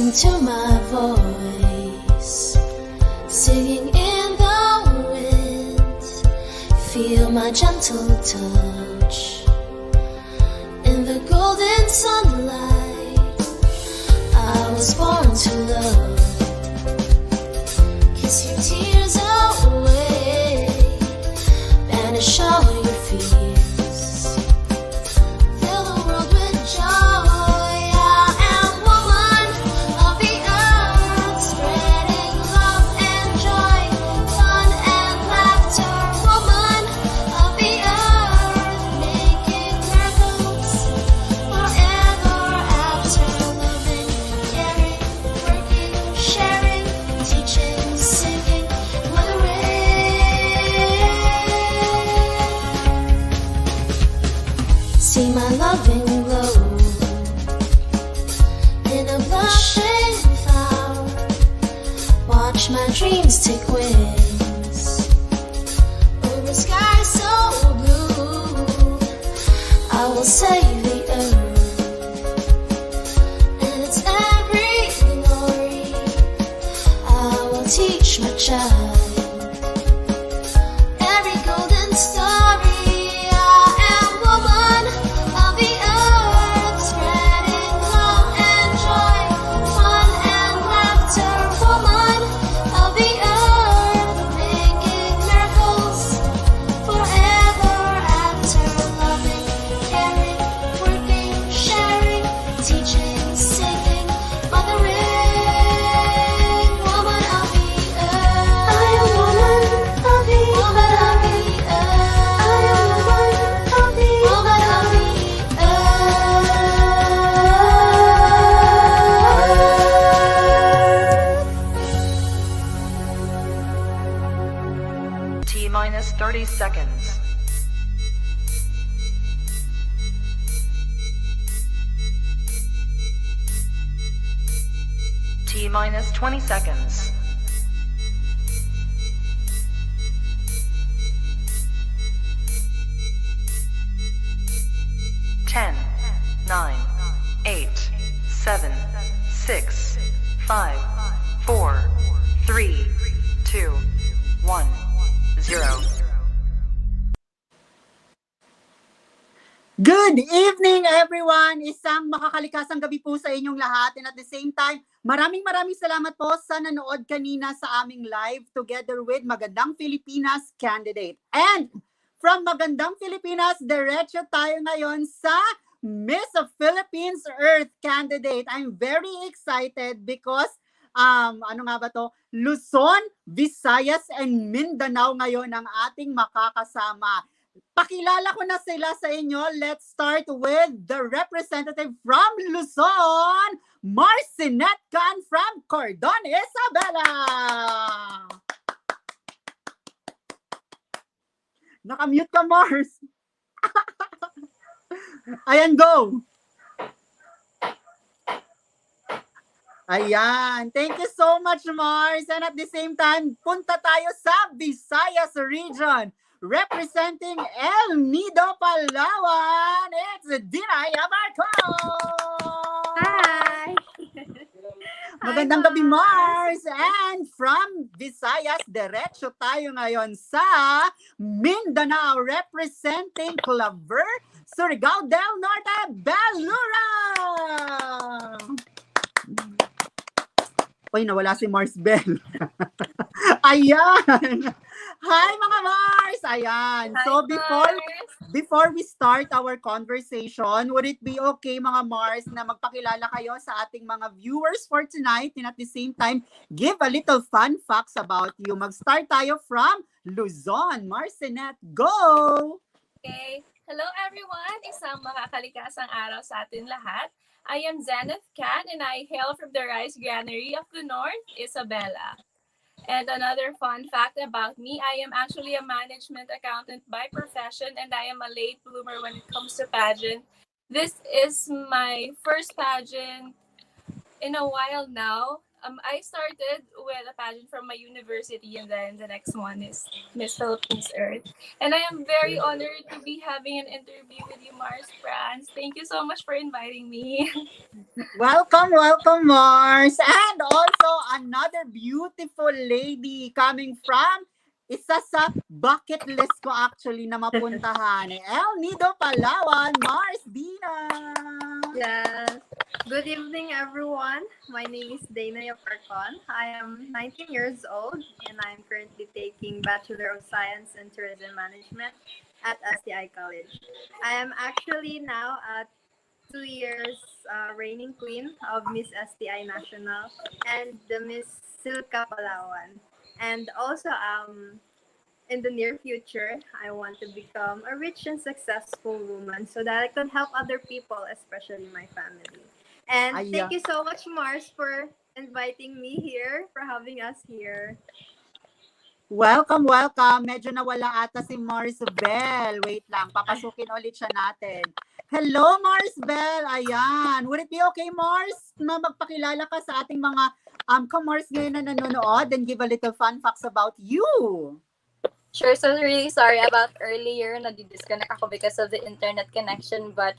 Listen to my voice, singing in the wind. Feel my gentle touch in the golden sunlight. I was born to love. Kiss your tears away, banish all your fears. Fill the world with joy. I am woman of the earth, spreading love and joy, fun and laughter. Woman of the earth, making miracles forever after. Loving, caring, working, sharing, teaching, singing, see my loving glow in a blushing flower. Watch my dreams take wings over sky so blue. I will save the earth and its every glory. I will teach my child every golden story. I am woman of the earth, spreading love and joy, fun and laughter. Woman of the earth, making miracles forever after. Loving, caring, working, sharing, teaching, singing, mothering. Woman of the earth, I am woman of the woman of the earth. I am woman of the woman of the earth. T minus 30 seconds. T minus 20 seconds. 10, 9, 8, 7, 6, 5, 4, 3, 2, 1, 0. Good evening, everyone! Isang makakalikasang gabi po sa inyong lahat. And at the same time, maraming salamat po sa nanood kanina sa aming live together with Magandang Pilipinas candidate. And from Magandang Pilipinas, diretso tayo ngayon sa Miss Philippines Earth candidate. I'm very excited because Luzon, Visayas, and Mindanao ngayon ang ating makakasama. Pakilala ko na sila sa inyo. Let's start with the representative from Luzon, Marcinette Can from Cordon, Isabela. Nakamute ka, Mars. Ayan, go. Ayan. Thank you so much, Mars. And at the same time, punta tayo sa Visayas region. Representing El Nido, Palawan, it's Dinaya Marco. Hi! Magandang gabi, Mars. And from Visayas, diretso tayo ngayon sa Mindanao, representing Claver, Surigao del Norte, Belura. Uy, nawala si Mars Bell. Ayan. Hi, mga Mars! Ayan. Hi, So, Mars. before we start our conversation, would it be okay, mga Mars, na magpakilala kayo sa ating mga viewers for tonight and at the same time, give a little fun facts about you. Mag-start tayo from Luzon. Marcinette, go! Okay. Hello, everyone. Isang makakalikasang araw sa atin lahat. I am Zenith Can and I hail from the Rice Granary of the North, Isabela. And another fun fact about me, I am actually a management accountant by profession and I am a late bloomer when it comes to pageant. This is my first pageant in a while now. I started with a pageant from my university, and then the next one is Miss Philippines Earth. And I am very honored to be having an interview with you, Mars France. Thank you so much for inviting me. Welcome, welcome, Mars. And also another beautiful lady coming from isa sa bucket list ko actually na mapuntahan. El Nido, Palawan, Mars Dina. Yes. Good evening, everyone. My name is Dana Yaparcon. I am 19 years old and I am currently taking Bachelor of Science in Tourism Management at STI College. I am actually now at 2 years reigning queen of Miss STI National and the Miss Silka Palawan. And also, in the near future, I want to become a rich and successful woman so that I can help other people, especially my family. And Ay, thank you so much, Mars, for inviting me here, for having us here. welcome, welcome. Medyo nawala ata si Mars Bell. Wait lang, papasukin ulit siya natin. Hello, Mars Bell. Ayan. Would it be okay, Mars, na magpakilala ka sa ating mga ka-Mars ngayon na nanonood and give a little fun facts about you? Sure, so really sorry about earlier, nadi-disconnect ako because of the internet connection, but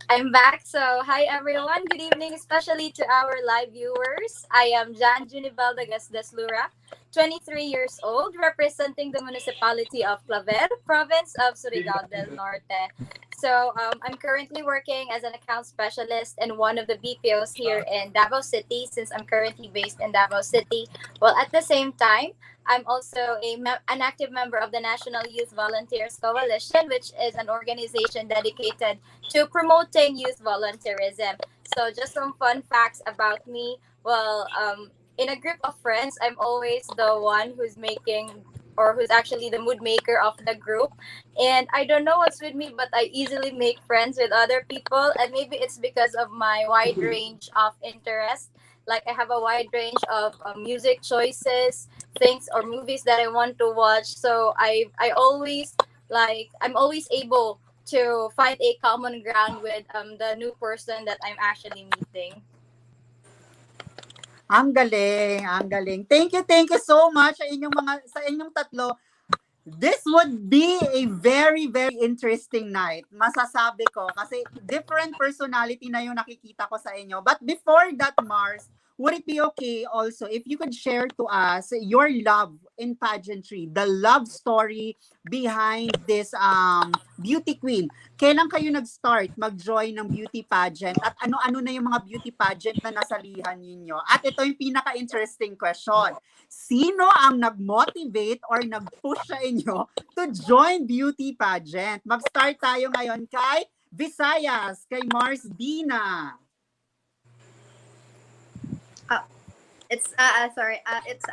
I'm back. So, hi everyone. Good evening, especially to our live viewers. I am Jan Junibel Deslura, 23 years old, representing the municipality of Claver, province of Surigao del Norte. So, I'm currently working as an account specialist in one of the BPOs here in Davao City, since I'm currently based in Davao City. Well, at the same time, I'm also an active member of the National Youth Volunteers Coalition, which is an organization dedicated to promoting youth volunteerism. So, just some fun facts about me. Well, in a group of friends, I'm always the one who's making or who's actually the mood maker of the group. And I don't know what's with me, but I easily make friends with other people. And maybe it's because of my wide range of interests. Like, I have a wide range of music choices, things or movies that I want to watch. So I always I'm always able to find a common ground with the new person that I'm actually meeting. Ang galing, ang galing. Thank you so much sa inyong tatlo. This would be a very, very interesting night. Masasabi ko. Kasi different personality na yung nakikita ko sa inyo. But before that, Mars, would it be okay also if you could share to us your love in pageantry, the love story behind this beauty queen? Kailan kayo nag-start mag-join ng beauty pageant at ano-ano na yung mga beauty pageant na nasalihan ninyo? At ito yung pinaka-interesting question. Sino ang nag-motivate or nag-push sa inyo to join beauty pageant? Mag-start tayo ngayon kay Visayas, kay Mars Dina. It's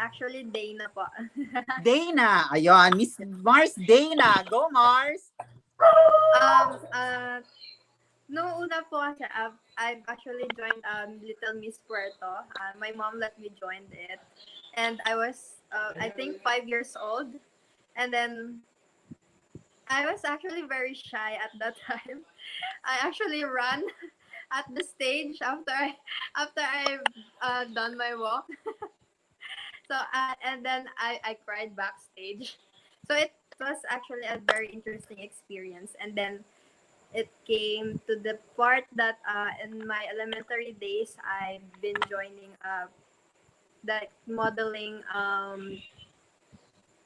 actually Dana po. Dana, ayun, Miss Mars Dana. Go Mars! No, una po kasi I've actually joined Little Miss Puerto. My mom let me join it. And I was, I think, 5 years old. And then I was actually very shy at that time. I actually ran at the stage after I've done my walk. So and then I cried backstage. So it was actually a very interesting experience. And then it came to the part that in my elementary days I've been joining the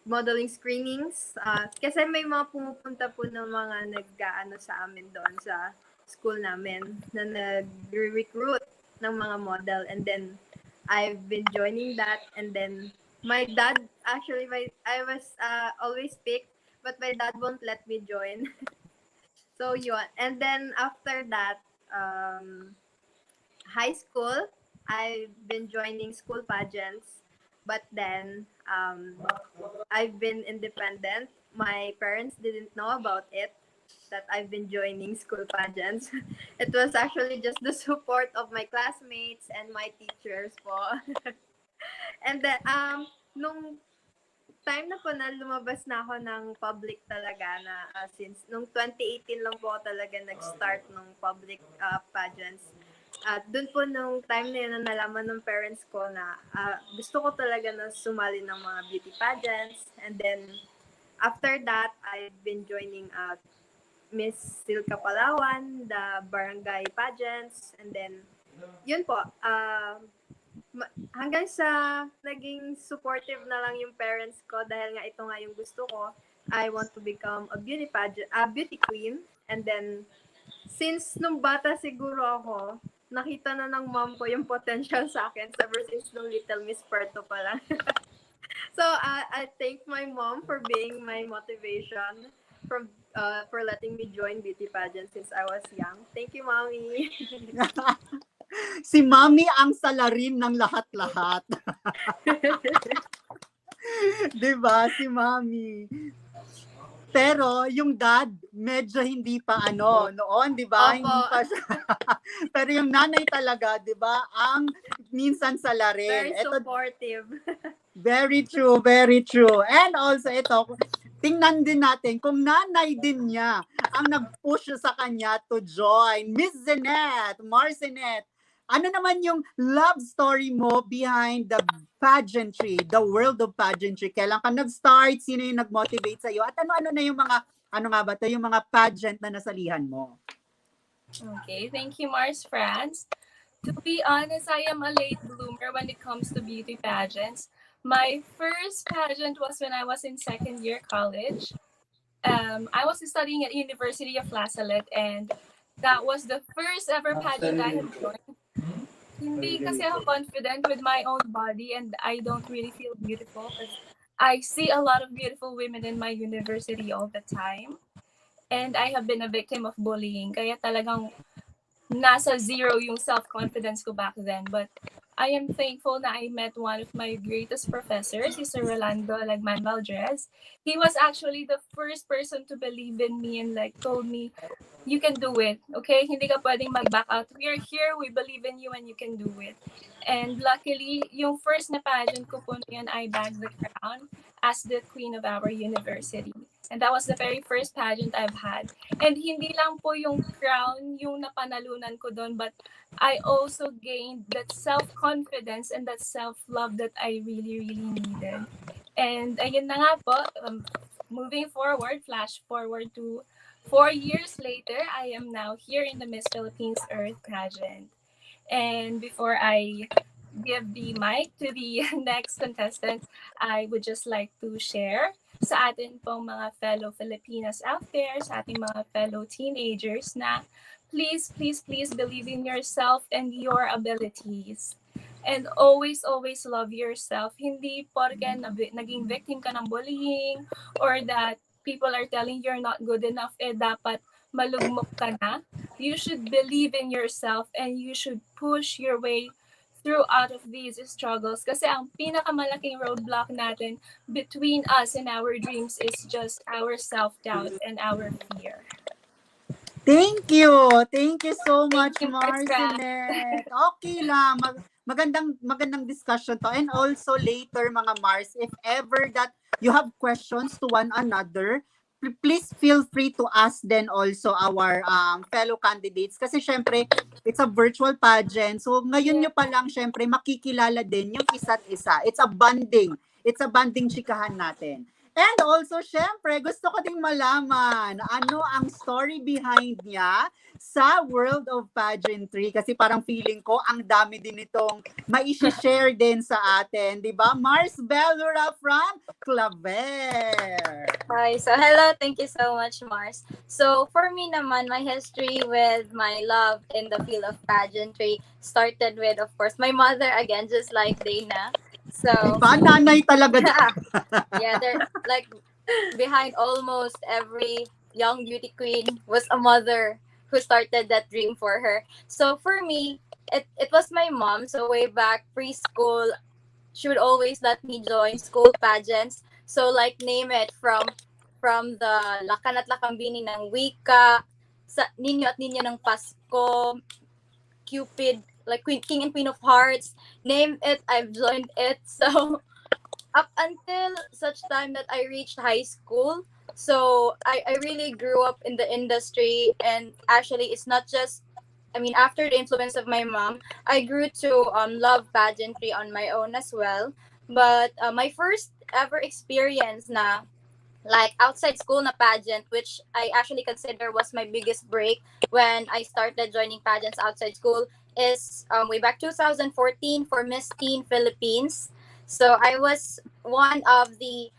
modeling screenings. Kasi may mga pumupunta po ng mga nag-aano sa amin doon sa school namin na nag-recruit ng mga model. And then, I've been joining that. And then, my dad, actually, I was always picked, but my dad won't let me join. So, yun. And then, after that, high school, I've been joining school pageants. But then, I've been independent. My parents didn't know about it, that I've been joining school pageants. It was actually just the support of my classmates and my teachers po. And then, nung time na po na lumabas na ako ng public talaga na since nung 2018 lang po talaga nag-start ng public pageants. At dun po nung time na yun na nalaman ng parents ko na gusto ko talaga na sumali ng mga beauty pageants. And then, after that, I've been joining Miss Silka Palawan, the barangay pageants. And then, yun po, hanggang sa naging supportive na lang yung parents ko dahil nga ito nga yung gusto ko. I want to become a beauty queen. And then, since nung bata siguro ako, nakita na ng mom ko yung potential sa akin ever since nung Little Miss Puerto pa lang. So, I thank my mom for being my motivation for letting me join beauty pageant since I was young. Thank you, Mommy. Si Mami ang salarin ng lahat-lahat. 'Di ba? Si Mami. Pero yung dad, medyo hindi pa noon, 'di ba? Opo. Hindi pa siya. Pero yung nanay talaga, 'di ba? Ang minsan salarin. Very supportive. Very true, very true. And also ito, tingnan din natin kung nanay din niya ang nag-push sa kanya to join. Miss Zenette, Marcenet, ano naman yung love story mo behind the pageantry, the world of pageantry? Kailan ka nag-start? Sino yung nag-motivate sa'yo? At ano-ano na yung mga, ano nga ba ito, yung mga pageant na nasalihan mo? Okay, thank you, Mars France. To be honest, I am a late bloomer when it comes to beauty pageants. My first pageant was when I was in second year college. I was studying at University of La Salette, and that was the first ever pageant I had joined. Hindi kasi ako confident with my own body, and I don't really feel beautiful because I see a lot of beautiful women in my university all the time. And I have been a victim of bullying. Kaya talagang nasa zero yung self-confidence ko back then. But I am thankful na I met one of my greatest professors, si Sir Rolando Lagman Valdres. He was actually the first person to believe in me and like told me, you can do it, okay? Hindi ka pwedeng mag-back out. We are here, we believe in you and you can do it. And luckily, yung first na pageant ko po na yun, I bagged the crown as the queen of our university. And that was the very first pageant I've had. And hindi lang po yung crown yung napanalunan ko doon, but I also gained that self-confidence and that self-love that I really, really needed. And ayun na nga po, moving forward, flash forward to 4 years later, I am now here in the Miss Philippines Earth pageant. And before I give the mic to the next contestant, I would just like to share sa atin pong mga fellow Filipinas out there, sa ating mga fellow teenagers na please, please, please believe in yourself and your abilities. And always, always love yourself. Hindi porke naging victim ka ng bullying or that people are telling you're not good enough, dapat malugmok ka na. You should believe in yourself and you should push your way through out of these struggles. Kasi ang pinakamalaking roadblock natin between us and our dreams is just our self-doubt and our fear. Thank you. Thank you so much, you, Mars Marcenet. Okay lang. Magandang discussion to. And also later, mga Mars, if ever that you have questions to one another, please feel free to ask then also our fellow candidates. Kasi syempre, it's a virtual pageant. So ngayon nyo pa lang syempre makikilala din yung isa't isa. It's a bonding. It's a bonding chikahan natin. And also, syempre, gusto ko ding malaman ano ang story behind niya sa world of pageantry. Kasi parang feeling ko, ang dami din itong mai-share din sa atin. Diba? Mars Bellura from Claver. Hi. So, hello. Thank you so much, Mars. So, for me naman, my history with my love in the field of pageantry started with, of course, my mother, again, just like Dana. So, diba? Nanay talaga. yeah, they're like behind almost every young beauty queen was a mother who started that dream for her. So, for me, it was my mom. So, way back preschool, she would always let me join school pageants. So like name it from the Lakan at Lakambini ng Wika, sa Ninyo at Ninyo ng Pasko, Cupid, like King and Queen of Hearts, name it, I've joined it. So up until such time that I reached high school, so I really grew up in the industry, and actually it's not just I mean, after the influence of my mom, I grew to love pageantry on my own as well. But my first ever experience na like outside school na pageant, which I actually consider was my biggest break when I started joining pageants outside school, is way back 2014 for Miss Teen Philippines. So I was one of the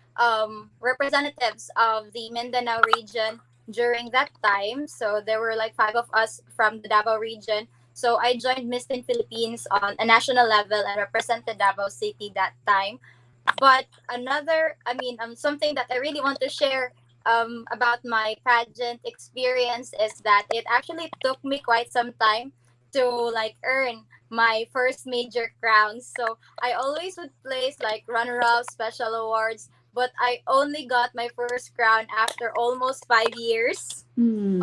representatives of the Mindanao region during that time. So there were like five of us from the Davao region. So I joined Miss Teen Philippines on a national level and represented Davao City that time. But another, I mean, something that I really want to share about my pageant experience is that it actually took me quite some time to like earn my first major crowns. So I always would place like runner-up, special awards, but I only got my first crown after almost 5 years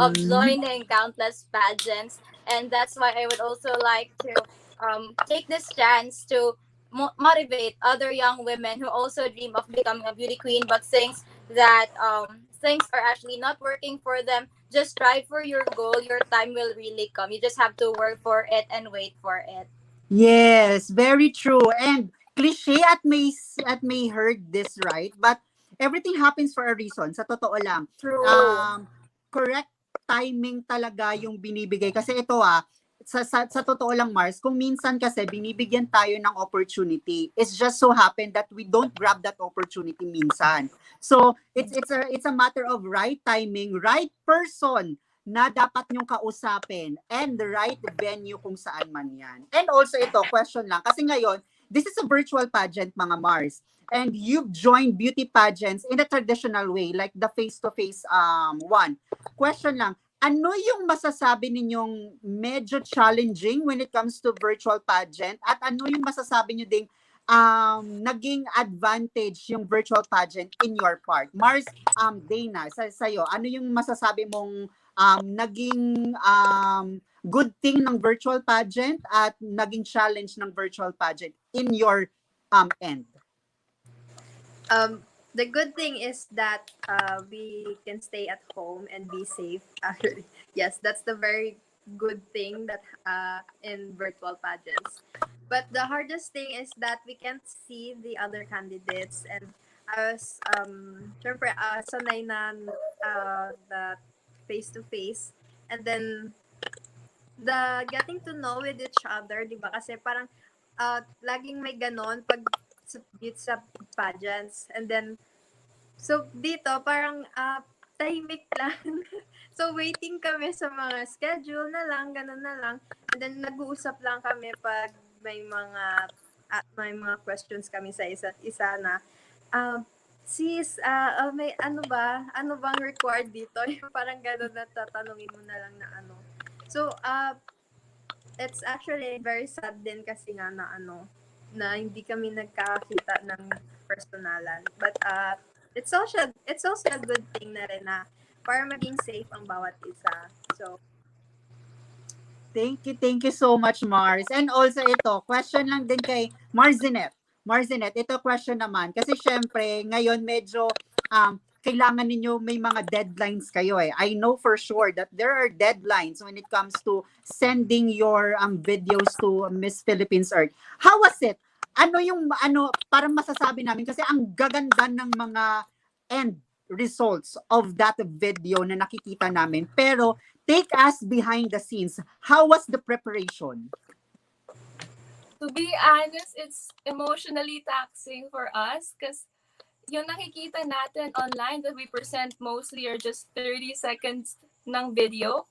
of Hmm. joining countless pageants. And that's why I would also like to take this chance to motivate other young women who also dream of becoming a beauty queen, but thinks that things are actually not working for them. Just strive for your goal. Your time will really come. You just have to work for it and wait for it. Yes, very true. And cliche at may heard this right, but everything happens for a reason. Sa totoo lang. True. Um Correct timing talaga yung binibigay kasi ito sa totoo lang Mars, kung minsan kasi binibigyan tayo ng opportunity. It's just so happen that we don't grab that opportunity minsan. So, it's a matter of right timing, right person na dapat nyong kausapin and the right venue kung saan man yan. And also ito, question lang. Kasi ngayon, this is a virtual pageant, mga Mars. And you've joined beauty pageants in a traditional way, like the face-to-face one. Question lang, ano yung masasabi ninyong medyo challenging when it comes to virtual pageant? At ano yung masasabi nyo ding naging advantage yung virtual pageant in your part? Mars, Dana, sa'yo, ano yung masasabi mong naging good thing ng virtual pageant at naging challenge ng virtual pageant in your end? The good thing is that we can stay at home and be safe. Actually, yes, that's the very good thing that in virtual pageants. But the hardest thing is that we can't see the other candidates, and I was syempre, sanay na the face to face, and then the getting to know with each other, di ba? Kasi parang laging may ganon pag sa pageants. And then, so dito parang tahimik lang. So waiting kami sa mga schedule na lang, ganun na lang. And then nag-uusap lang kami pag may mga questions kami sa isa't isa na sis, may ano ba? Ano bang required dito? Yung parang gano'n na tatanungin mo na lang na ano. So, it's actually very sad din kasi nga na na hindi kami nagkakita ng personalan. But it's also a good thing na rin na para maging safe ang bawat isa. So, Thank you so much, Mars. And also ito, question lang din kay Marzinet. Marzinet, ito question naman. Kasi syempre, ngayon medyo kailangan ninyo may mga deadlines kayo eh. I know for sure that there are deadlines when it comes to sending your videos to Miss Philippines Earth. How was it? Ano yung parang masasabi namin kasi ang gaganda ng mga end results of that video na nakikita namin. Pero take us behind the scenes. How was the preparation? To be honest, it's emotionally taxing for us because yung nakikita natin online that we present mostly are just 30 seconds ng video.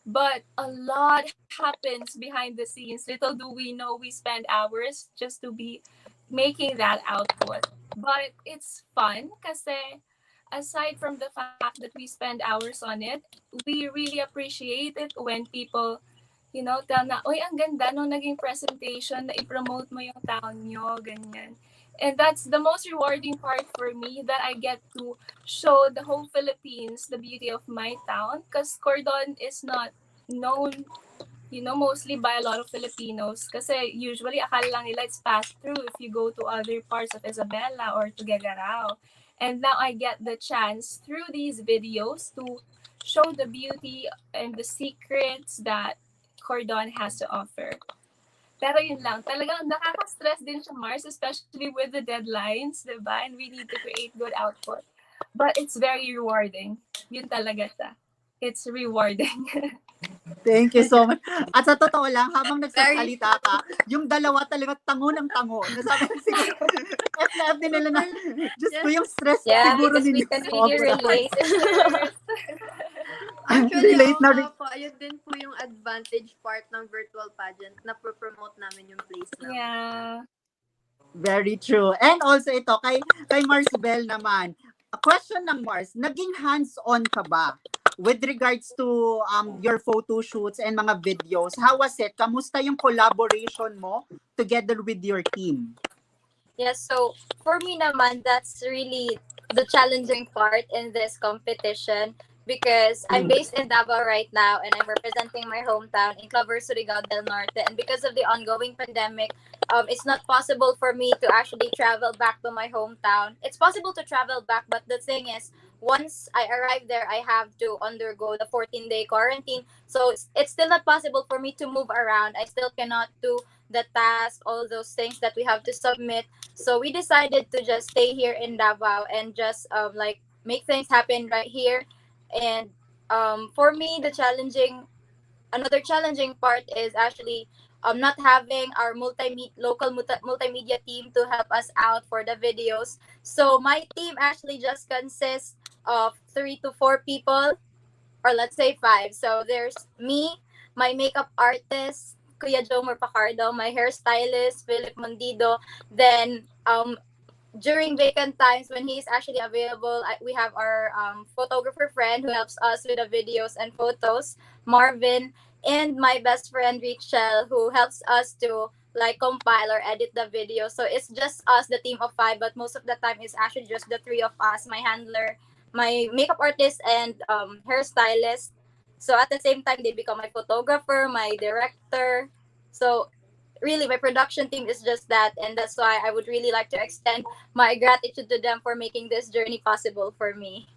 But a lot happens behind the scenes. Little do we know we spend hours just to be making that output. But it's fun kasi aside from the fact that we spend hours on it, we really appreciate it when people, tell na, oy, ang ganda nung naging presentation na i-promote mo yung town nyo, ganyan. And that's the most rewarding part for me, that I get to show the whole Philippines the beauty of my town, because Cordon is not known, mostly by a lot of Filipinos. Kasi usually, akala lang nila it's passed through if you go to other parts of Isabela or to Gagarao. And now I get the chance through these videos to show the beauty and the secrets that Cordon has to offer. Pero yun lang, talagang nakaka-stress din siya, Mars, especially with the deadlines, diba? And we need to create good output. But it's very rewarding. Yun talaga siya. It's rewarding. Thank you so much. At sa totoo lang, habang Very nagsasalita ka, yung dalawa talaga tango ng tango. Nasabi ko siguro, F na F din nila na, Diyos ko, yung stress Yeah, siguro because we ninyo can really sobra. relate. Actually, Relate oo na nga po, ayun din po yung advantage part ng virtual pageant na promote namin yung place namin. Yeah. Very true. And also ito, kay Marsbel naman, a question ng Mars, naging hands-on ka ba with regards to your photo shoots and mga videos? How was it? Kamusta yung collaboration mo together with your team? Yes, so for me naman, that's really the challenging part in this competition because I'm based in Davao right now and I'm representing my hometown in Clover, Surigao del Norte. And because of the ongoing pandemic, it's not possible for me to actually travel back to my hometown. It's possible to travel back, but the thing is, once I arrive there, I have to undergo the 14-day quarantine. So it's still not possible for me to move around. I still cannot do the task, all those things that we have to submit. So we decided to just stay here in Davao and just like make things happen right here. And for me, another challenging part is actually not having our multimedia team to help us out for the videos. So my team actually just consists of 3 to 4 people, or let's say 5. So there's me, my makeup artist, Kuya Jomer Pacardo, my hairstylist, Philip Mondido. Then during vacant times when he's actually available, we have our photographer friend who helps us with the videos and photos, Marvin, and my best friend Rachel, who helps us to like compile or edit the video. So it's just us, the team of 5, but most of the time it's actually just the 3 of us, my handler, my makeup artist, and hairstylist. So at the same time, they become my photographer, my director. So really, my production team is just that, and that's why I would really like to extend my gratitude to them for making this journey possible for me.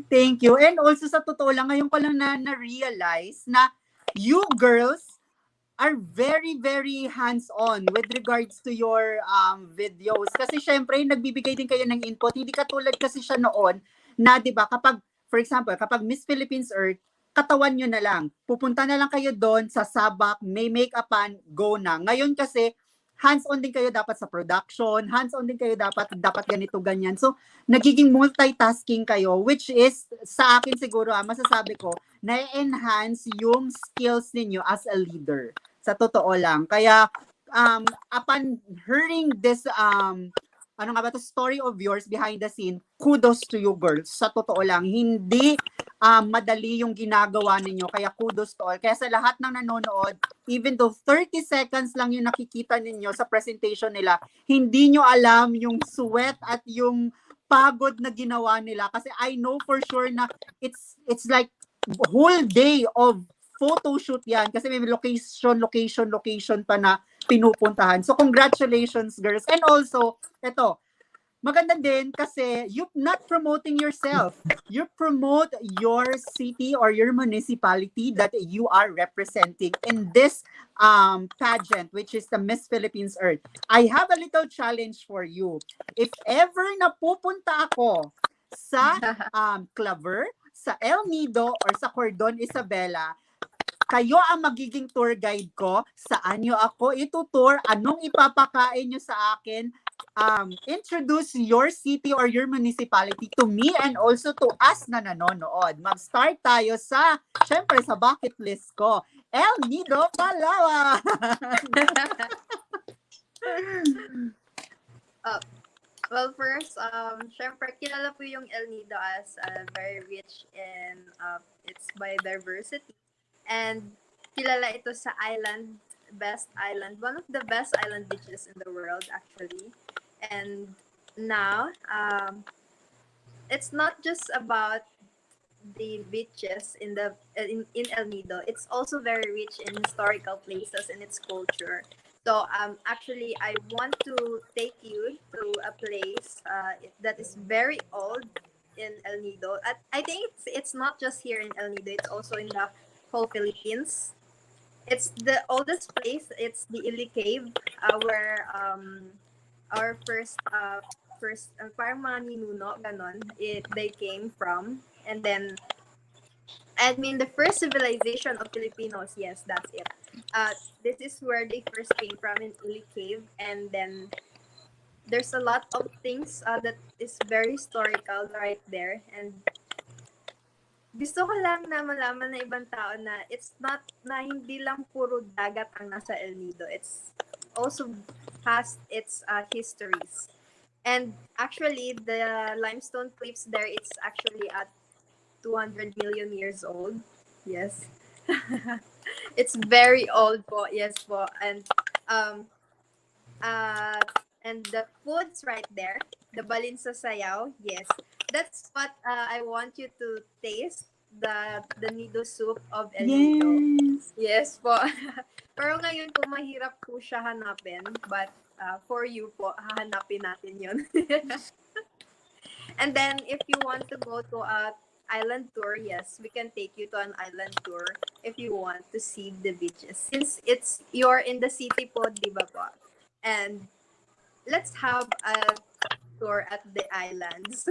Thank you. And also sa totoo lang, ngayon ko lang na-realize na you girls are very, very hands-on with regards to your videos. Kasi syempre, nagbibigay din kayo ng input. Hindi katulad kasi siya noon na, di ba, kapag, for example, kapag Miss Philippines Earth, katawan nyo na lang. Pupunta na lang kayo doon sa sabak, may make-upan, go na. Ngayon kasi, hands-on din kayo dapat sa production, hands-on din kayo dapat ganito, ganyan. So, nagiging multitasking kayo, which is, sa akin siguro, masasabi ko, na-enhance yung skills ninyo as a leader. Sa totoo lang. Kaya, upon hearing this, ano nga ba to, story of yours behind the scene, kudos to you girls. Sa totoo lang, hindi madali yung ginagawa ninyo. Kaya kudos to all. Kaya sa lahat ng nanonood, even though 30 seconds lang yung nakikita ninyo sa presentation nila, hindi nyo alam yung sweat at yung pagod na ginawa nila. Kasi I know for sure na it's like whole day of photo shoot yan. Kasi may location pa na pinupuntahan. So congratulations girls. And also, eto, maganda din kasi you're not promoting yourself. You promote your city or your municipality that you are representing in this pageant, which is the Miss Philippines Earth. I have a little challenge for you. If ever napupunta ako sa Claver, sa El Nido, or sa Cordon Isabela, kayo ang magiging tour guide ko. Saan nyo ako itutour? Anong ipapakain nyo sa akin? Introduce your city or your municipality to me and also to us na nanonood. Mag-start tayo sa, syempre, sa bucket list ko. El Nido, Palawan! Well, first, syempre, kilala po yung El Nido as very rich in its biodiversity. And kilala ito sa best island, one of the best island beaches in the world, actually. And now, it's not just about the beaches in El Nido. It's also very rich in historical places and its culture. So actually, I want to take you to a place that is very old in El Nido. I think it's not just here in El Nido. It's also in the whole Philippines. It's the oldest place. It's the Ili Cave, where our first parang mga ninuno ganon. They came from, and then I mean the first civilization of Filipinos. Yes, that's it. This is where they first came from in Ili Cave, and then there's a lot of things that is very historical right there, and gusto ko lang na malaman ng ibang tao na it's not na hindi lang puro dagat ang nasa El Nido. It's also has its histories. And actually, the limestone cliffs there, it's actually at 200 million years old. Yes. It's very old po. Yes po. Um, uh, and the foods right there, the balin sa sayaw, yes. That's what I want you to taste, the nido soup of El Nido. Yes. Yes po. Pero ngayon po, mahirap po siya hanapin. But for you po, hahanapin natin yun. And then, if you want to go to a island tour, yes, we can take you to an island tour if you want to see the beaches. Since you're in the city po, di ba po? And let's have a tour at the islands.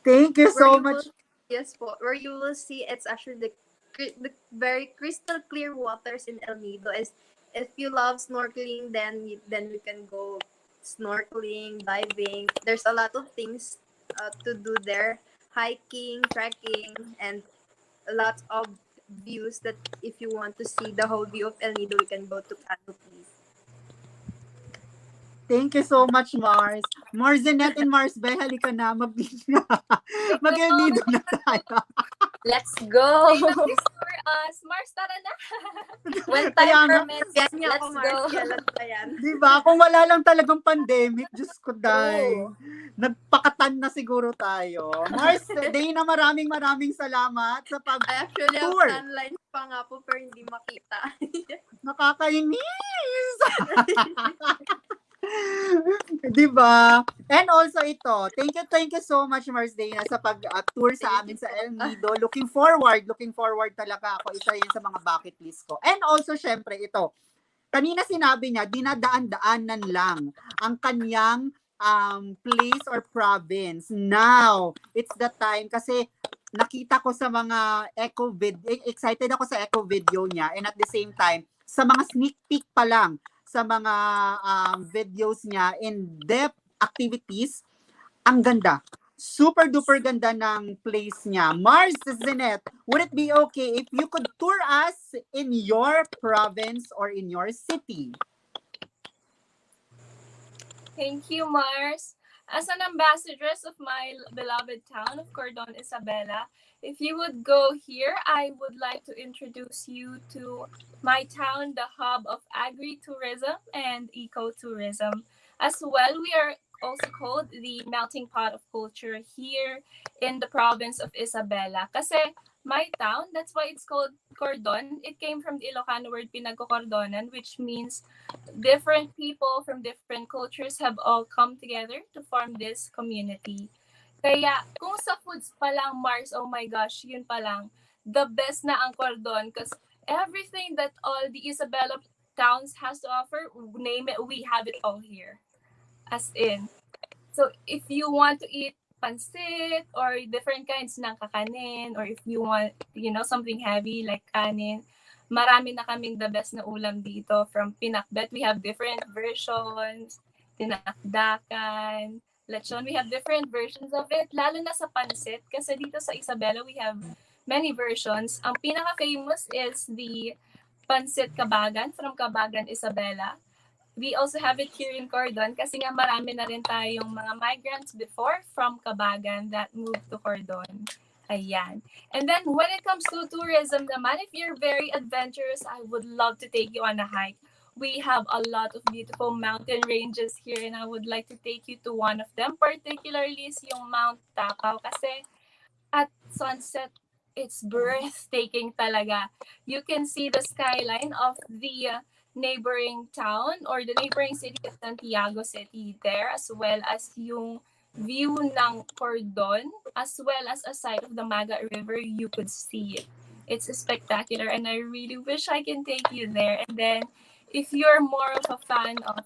Thank you Where so you much. Yes po, where you will see it's actually the very crystal clear waters in El Nido. Is if you love snorkeling, then we can go snorkeling, diving. There's a lot of things to do there, hiking, trekking, and a lot of views that if you want to see the whole view of El Nido, we can go to canopies. Thank you so much, Mars. Marzenette and Mars Bay, halika na. Mag-El Nido na tayo. Let's go! Say that this for us. Mars, tara na. When Kaya time nga, permits, Yan niya let's ako, go. Mars. Kailan pa yan? Di ba? Kung wala lang talagang pandemic, Diyos ko, day. Nagpakatan na siguro tayo. Mars, Dana, maraming salamat sa I actually have Tour. online pa nga po pero hindi makita. nakakainis. Di ba? And also ito, thank you so much, Mars Dana, sa pag-tour sa amin sa El Nido. Looking forward talaga ako. Isa yun sa mga bucket list ko. And also, syempre, ito, kanina sinabi niya, dinadaan-daanan lang ang kanyang place or province. Now, it's the time kasi nakita ko sa mga excited ako sa eco video niya, and at the same time, sa mga sneak peek pa lang sa mga videos niya, in-depth activities, ang ganda. Super duper ganda ng place niya. Mars Zenet, would it be okay if you could tour us in your province or in your city? Thank you, Mars. As an ambassadress of my beloved town of Cordon, Isabela, if you would go here, I would like to introduce you to my town, the hub of agri-tourism and ecotourism. As well, we are also called the melting pot of culture here in the province of Isabela. Kasi my town, that's why it's called Cordon. It came from the Ilocano word pinagkokordonan, which means different people from different cultures have all come together to form this community. Kaya kung sa foods pa lang, Mars, oh my gosh, yun pa lang, the best na ang Cordon because everything that all the Isabela towns has to offer, name it, we have it all here. As in. So if you want to eat pansit or different kinds ng kakanin, or if you want, something heavy like kanin, marami na kaming the best na ulam dito. From pinakbet, we have different versions, tinakdakan, lechon, we have different versions of it, lalo na sa pansit, kasi dito sa Isabela, we have many versions. Ang pinaka-famous is the pansit Kabagan from Kabagan, Isabela. We also have it here in Cordon kasi nga marami na rin tayong mga migrants before from Kabagan that moved to Cordon. Ayan. And then when it comes to tourism naman, if you're very adventurous, I would love to take you on a hike. We have a lot of beautiful mountain ranges here and I would like to take you to one of them. Particularly is yung Mount Takaw kasi at sunset, it's breathtaking talaga. You can see the skyline of the neighboring town or the neighboring city of Santiago City there, as well as yung view ng Cordon, as well as a side of the Maga River, you could see it. It's spectacular, and I really wish I can take you there. And then, if you're more of a fan of,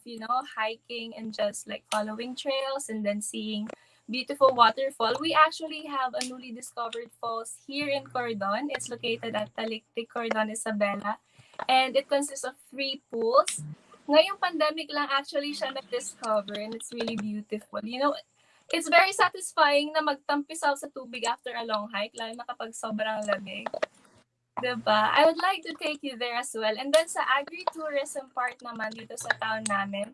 hiking and just like following trails and then seeing beautiful waterfall, we actually have a newly discovered falls here in Cordon. It's located at Taliktik, Cordon, Isabela. And it consists of three pools. Ngayong pandemic lang actually siya nag-discover, and it's really beautiful. It's very satisfying na magtampisaw sa tubig after a long hike, lalo na kapag sobrang lamig. Diba? I would like to take you there as well. And then sa agri-tourism part naman dito sa town namin,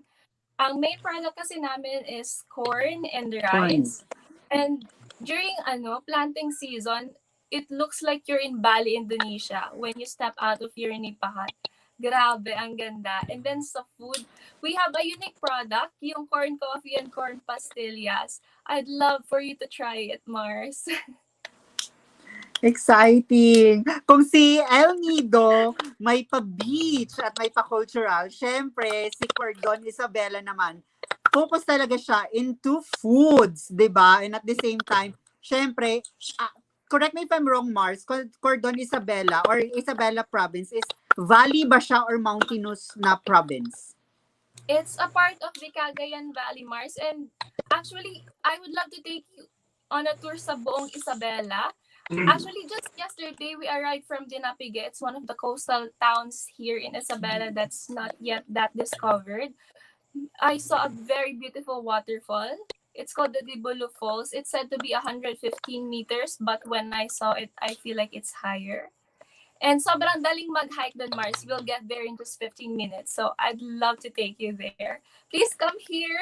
ang main product kasi namin is corn and rice. And during planting season, it looks like you're in Bali, Indonesia when you step out of your nipahat. Grabe, ang ganda. And then sa food, we have a unique product, yung corn coffee and corn pastillas. I'd love for you to try it, Mars. Exciting! Kung si El Nido may pa-beach at may pa-cultural, syempre si Cordon Isabela naman, focus talaga siya into foods, di ba? And at the same time, syempre, correct me if I'm wrong, Mars, Cordon Isabela or Isabela province is valley ba siya or mountainous na province? It's a part of the Cagayan Valley, Mars. And actually, I would love to take you on a tour sa buong Isabela. Actually, just yesterday, we arrived from Dinapigue. It's one of the coastal towns here in Isabela that's not yet that discovered. I saw a very beautiful waterfall. It's called the Dibulu Falls. It's said to be 115 meters, but when I saw it, I feel like it's higher. And sobrang daling mag-hike dun, Mars. We'll get there in just 15 minutes. So I'd love to take you there. Please come here.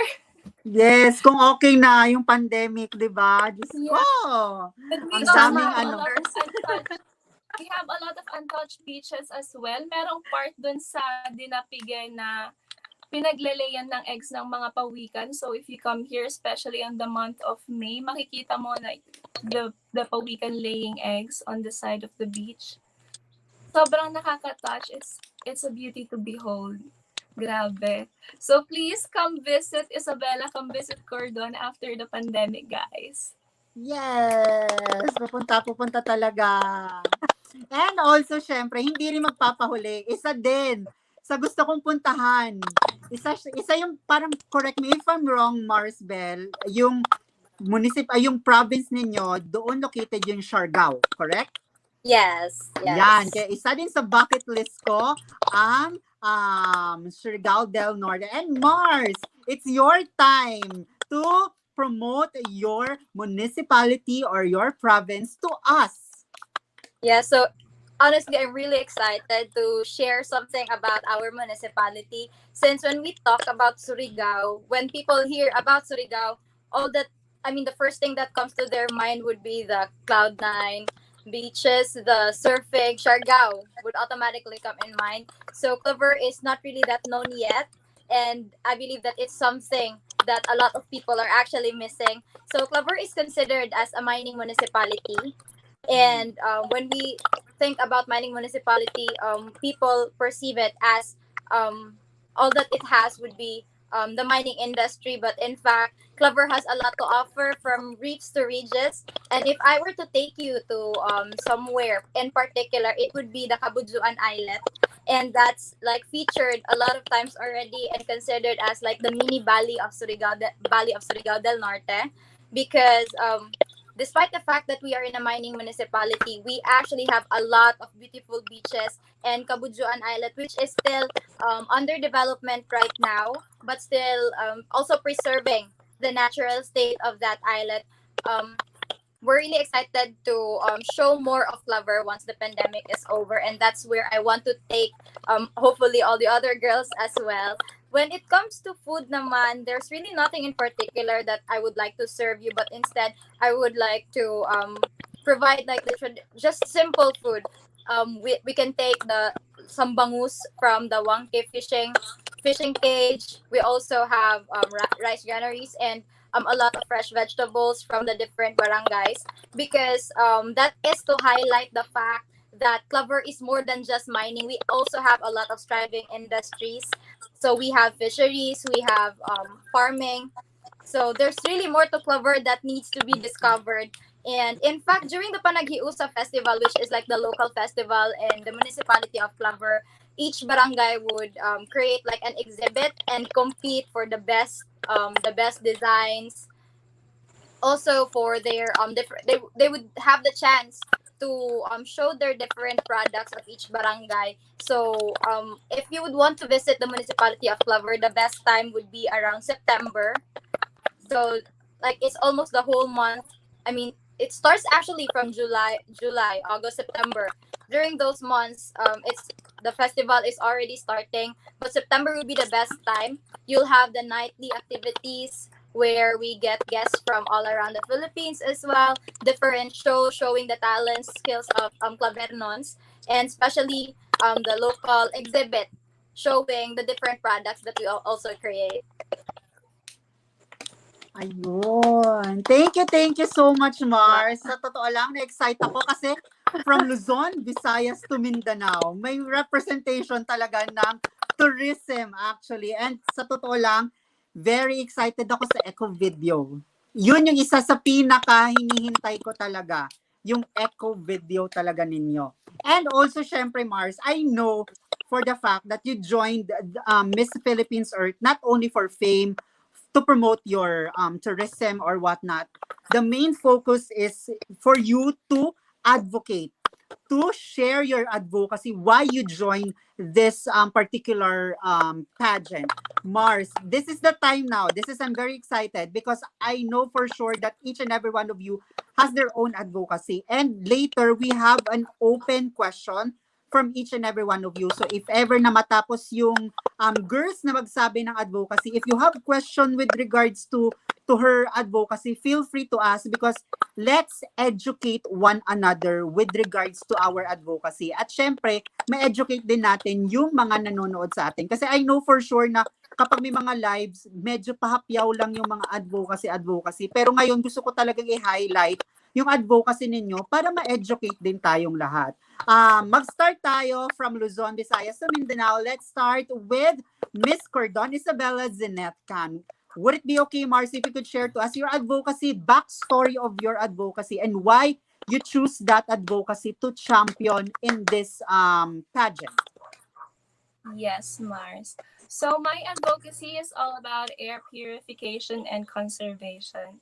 Yes, kung okay na yung pandemic, di ba? Diyos ko! And we Ang also daming have ano. we have a lot of untouched beaches as well. Merong part dun sa Dinapigue na pinaglalayan ng eggs ng mga pawikan. So if you come here, especially on the month of May, makikita mo na the pawikan laying eggs on the side of the beach. Sobrang nakaka-touch. It's a beauty to behold. Grabe. So please come visit Isabela, come visit Cordon after the pandemic, guys. Yes! Pupunta talaga. And also, syempre, hindi rin magpapahuli. Isa din sa gusto kong puntahan. Isa yung parang, correct me if I'm wrong, Marsbel, yung yung province ninyo, doon located yung Siargao, correct? Yes. Yan. Kaya isa din sa bucket list ko ang Siargao del Norte. And Mars, it's your time to promote your municipality or your province to us. Yeah, so honestly, I'm really excited to share something about our municipality. Since when we talk about Surigao, when people hear about Surigao, the first thing that comes to their mind would be the Cloud9 beaches, the surfing, Siargao would automatically come in mind. So Clover is not really that known yet, and I believe that it's something that a lot of people are actually missing. So Clover is considered as a mining municipality. And when we think about mining municipality, people perceive it as all that it has would be the mining industry. But in fact, Clover has a lot to offer from reefs to ridges. And if I were to take you to somewhere in particular, it would be the Kabudzuan Islet. And that's like featured a lot of times already and considered as like the mini Valley of Surigao del Norte, because despite the fact that we are in a mining municipality, we actually have a lot of beautiful beaches and Kabudzuan Islet, which is still under development right now, but still also preserving the natural state of that islet. We're really excited to show more of Clover once the pandemic is over, and that's where I want to take hopefully all the other girls as well. When it comes to food naman, there's really nothing in particular that I would like to serve you, but instead I would like to provide like just simple food. We can take the some bangus from the Wangke fishing cage. We also have rice granaries and a lot of fresh vegetables from the different barangays, because that is to highlight the fact that Clover is more than just mining. We also have a lot of thriving industries. So we have fisheries, we have farming. So there's really more to Clover that needs to be discovered. And in fact, during the Panaghiusa Festival, which is like the local festival in the municipality of Clover, each barangay would create like an exhibit and compete for the best designs. Also for their different, they would have the chance to show their different products of each barangay. So if you would want to visit the municipality of Clover, the best time would be around September. So like it's almost the whole month. I mean, it starts actually from July, August, September. During those months, it's the festival is already starting, but September will be the best time. You'll have the nightly activities where we get guests from all around the Philippines as well. Different shows showing the talents, skills of Clavernons, and especially the local exhibit showing the different products that we also create. Ayun. Thank you so much, Mars. Sa totoo lang, na-excite ako kasi from Luzon, Visayas to Mindanao, may representation talaga ng tourism actually. And sa totoo lang, very excited ako sa eco video. Yun yung isa sa pinaka hinihintay ko talaga, yung eco video talaga ninyo. And also, syempre, Mars, I know for the fact that you joined Miss Philippines Earth not only for fame, to promote your tourism or whatnot. The main focus is for you to advocate, to share your advocacy why you join this particular pageant. Mars, this is the time now. I'm very excited because I know for sure that each and every one of you has their own advocacy. And later, we have an open question from each and every one of you. So if ever na matapos yung girls na magsabi ng advocacy, if you have question with regards to her advocacy, feel free to ask because let's educate one another with regards to our advocacy. At syempre, ma-educate din natin yung mga nanonood sa atin. Kasi I know for sure na kapag may mga lives, medyo pahapyaw lang yung mga advocacy. Pero ngayon, gusto ko talagang i-highlight yung advocacy ninyo para ma-educate din tayong lahat. Mag-start tayo from Luzon, Visayas to Mindanao. Let's start with Miss Cordon Isabella Zinette Can. Would it be okay, Marcy, if you could share to us your advocacy, backstory of your advocacy, and why you choose that advocacy to champion in this pageant? Yes, Mars. So my advocacy is all about air purification and conservation.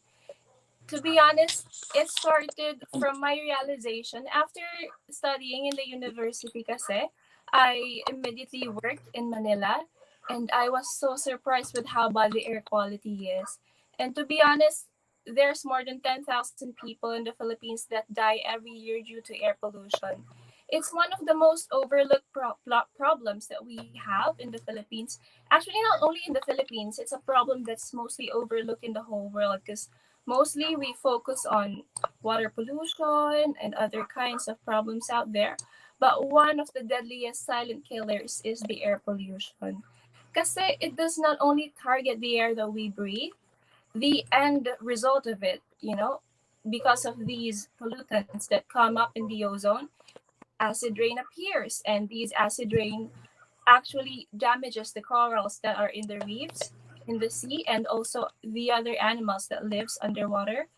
To be honest, it started from my realization after studying in the university kasi I immediately worked in Manila and I was so surprised with how bad the air quality is. And to be honest, there's more than 10,000 people in the Philippines that die every year due to air pollution. It's one of the most overlooked problems that we have in the Philippines. Actually, not only in the Philippines, it's a problem that's mostly overlooked in the whole world because mostly we focus on water pollution and other kinds of problems out there. But one of the deadliest silent killers is the air pollution. Kasi it does not only target the air that we breathe, the end result of it, because of these pollutants that come up in the ozone, acid rain appears, and these acid rain actually damages the corals that are in the reefs in the sea and also the other animals that lives underwater.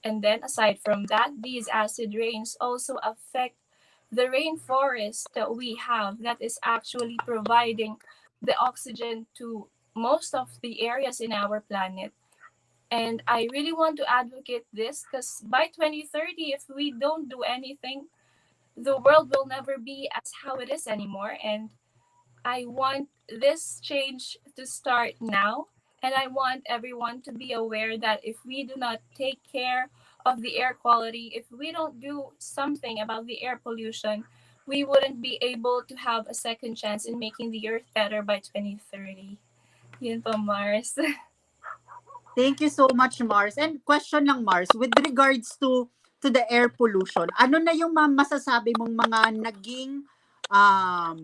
And then aside from that, these acid rains also affect the rainforest that we have that is actually providing the oxygen to most of the areas in our planet. And I really want to advocate this because by 2030, if we don't do anything, the world will never be as how it is anymore. And I want this change to start now. And I want everyone to be aware that if we do not take care of the air quality, if we don't do something about the air pollution, we wouldn't be able to have a second chance in making the earth better by 2030. Yun po, Mars. Thank you so much, Mars. And question lang, Mars, with regards to the air pollution, ano na yung masasabi mong mga naging um,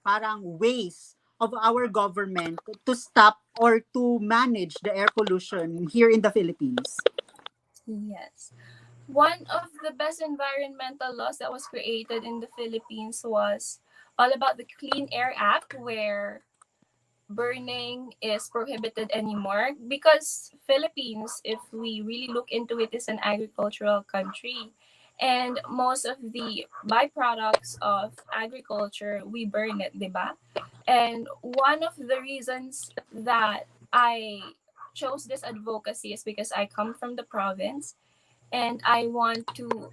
parang ways of our government to stop or to manage the air pollution here in the Philippines? Yes. One of the best environmental laws that was created in the Philippines was all about the Clean Air Act, where burning is prohibited anymore, because Philippines, if we really look into it, is an agricultural country. And most of the byproducts of agriculture, we burn it, diba? And one of the reasons that I chose this advocacy is because I come from the province, and I want to,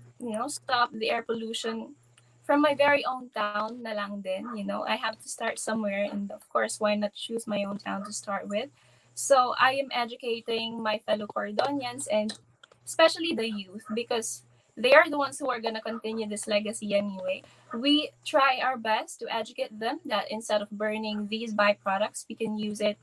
stop the air pollution from my very own town na lang din. I have to start somewhere, and of course, why not choose my own town to start with? So I am educating my fellow Cordonians, and especially the youth, because they are the ones who are going to continue this legacy anyway. We try our best to educate them that instead of burning these byproducts, we can use it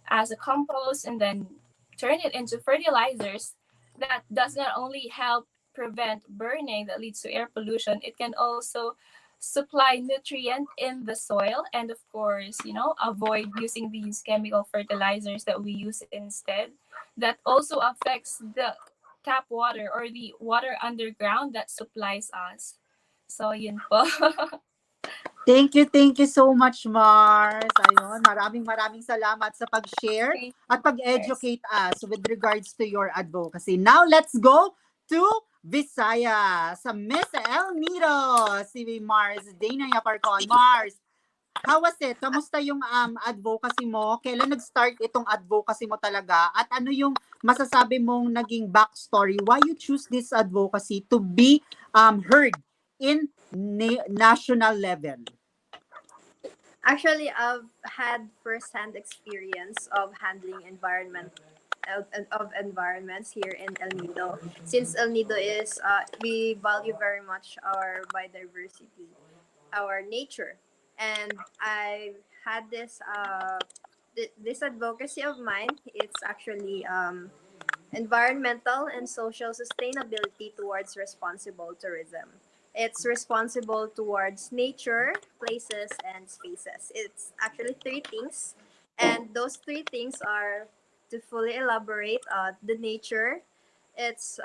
as a compost and then turn it into fertilizers that does not only help prevent burning that leads to air pollution, it can also supply nutrient in the soil, and of course, avoid using these chemical fertilizers that we use instead, that also affects the tap water or the water underground that supplies us. So yun po. Thank you so much, Mars. Ayun, maraming salamat sa pag-share Thank at you, guys. pag-educate us with regards to your advocacy. Now, let's go to Visayas, sa Miss El Nido, si Mars Dana Yaparcon. Mars, how was it? Kamusta yung advocacy mo? Kailan nag-start itong advocacy mo talaga? At ano yung masasabi mong naging backstory? Why you choose this advocacy to be heard in national level? Actually, I've had first-hand experience of handling of environments here in El Nido. Since El Nido is, we value very much our biodiversity, our nature, and I had this advocacy of mine. It's actually environmental and social sustainability towards responsible tourism. It's responsible towards nature, places, and spaces. It's actually three things, and those three things are, to fully elaborate, the nature. It's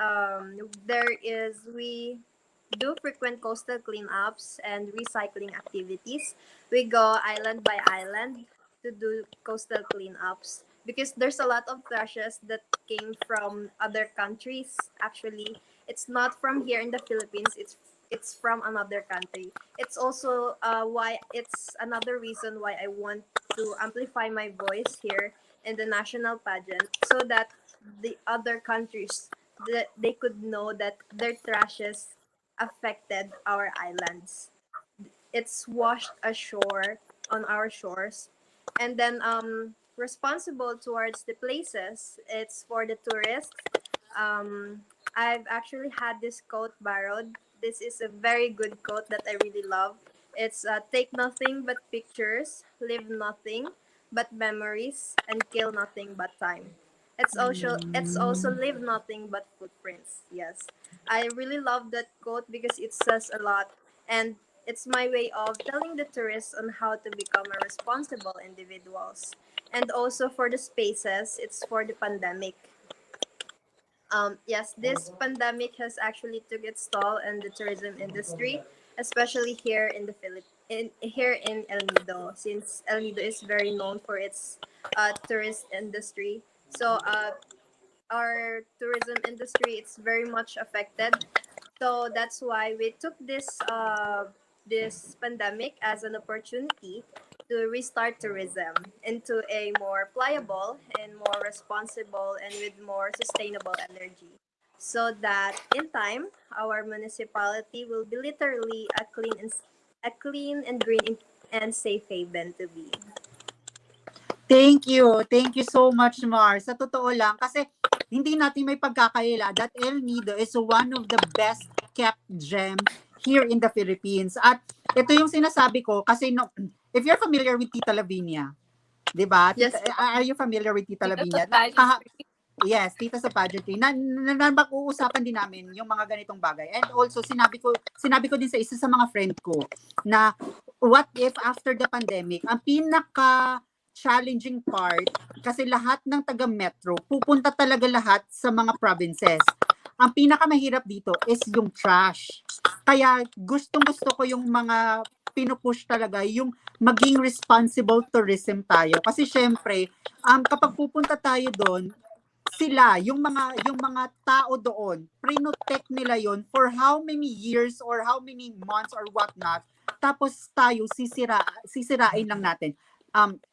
we do frequent coastal cleanups and recycling activities. We go island by island to do coastal cleanups because there's a lot of trashes that came from other countries. Actually, it's not from here in the Philippines. It's from another country. It's also why it's another reason why I want to amplify my voice here in the national pageant, so that the other countries, that they could know that their trashes affected our islands. It's washed ashore on our shores. And then responsible towards the places, it's for the tourists. I've actually had this quote borrowed. This is a very good quote that I really love. It's take nothing but pictures, live nothing but memories, and kill nothing but time. It's also leave nothing but footprints. Yes, I really love that quote because it says a lot, and it's my way of telling the tourists on how to become a responsible individuals. And also for the spaces, it's for the pandemic. Yes, this pandemic has actually took its toll in the tourism industry, especially here in the here in El Nido, since El Nido is very known for its tourist industry. So our tourism industry, it's very much affected. So that's why we took this pandemic as an opportunity to restart tourism into a more pliable and more responsible and with more sustainable energy, so that in time our municipality will be literally a clean and green and safe haven to be. Thank you. Thank you so much, Mars. Sa totoo lang, kasi hindi natin may pagkakaila that El Nido is one of the best kept gem here in the Philippines. At ito yung sinasabi ko kasi no, if you're familiar with Tita Lavinia, 'di ba? Yes. Are you familiar with Tita Dito Lavinia? sa pageantry. Yes, Tita sa pageantry. Mag-uusapan din namin yung mga ganitong bagay. And also sinabi ko din sa isa sa mga friend ko na what if after the pandemic, ang pinaka challenging part, kasi lahat ng taga-metro, pupunta talaga lahat sa mga provinces. Ang pinakamahirap dito is yung trash. Kaya gustong-gusto ko yung mga pinupush talaga yung maging responsible tourism tayo. Kasi syempre, kapag pupunta tayo doon, sila, yung mga tao doon, protect nila yon for how many years or how many months or whatnot. Tapos tayo sisirain lang natin.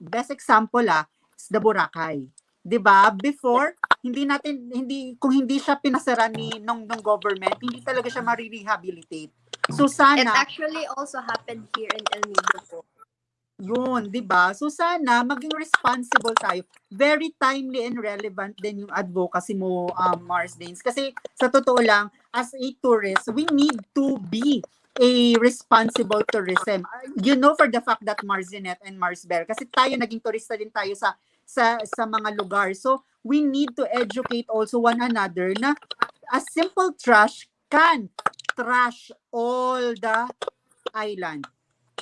Best example is the Boracay. 'Di ba? Before, kung hindi siya pinasara ng government, hindi talaga siya ma-rehabilitate. So It sana actually also happened here in El Nido po. yun, 'di ba? So sana maging responsible tayo. Very timely and relevant din yung advocacy mo, Mars Danes. Kasi sa totoo lang, as a tourist, we need to be a responsible tourism. You know for the fact that Marzinet and Marsbel, kasi tayo naging turista din tayo sa mga lugar. So we need to educate also one another na a simple trash can trash all the island.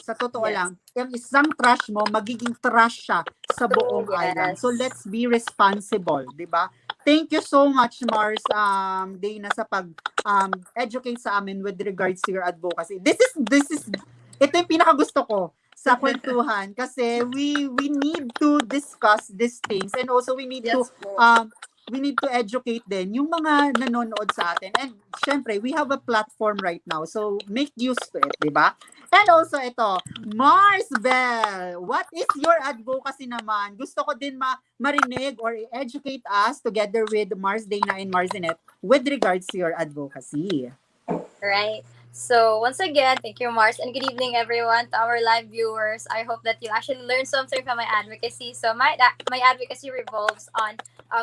Sa totoo Yes. lang, yung isang trash mo, magiging trash siya sa buong island. So Yes. let's be responsible, di ba? Thank you so much, Mars, Dana, sa educate sa amin with regards to your advocacy. Ito yung pinakagusto ko sa kwentuhan kasi we need to discuss these things and also Yes po. we need to educate din yung mga nanonood sa atin. And syempre, we have a platform right now. So make use to it, di ba? And also ito, Marsbel, what is your advocacy naman? Gusto ko din marinig or educate us together with Mars Dana and Marzinet with regards to your advocacy. Right. So once again, thank you, Mars, and good evening, everyone, to our live viewers. I hope that you actually learned something from my advocacy. So my advocacy revolves on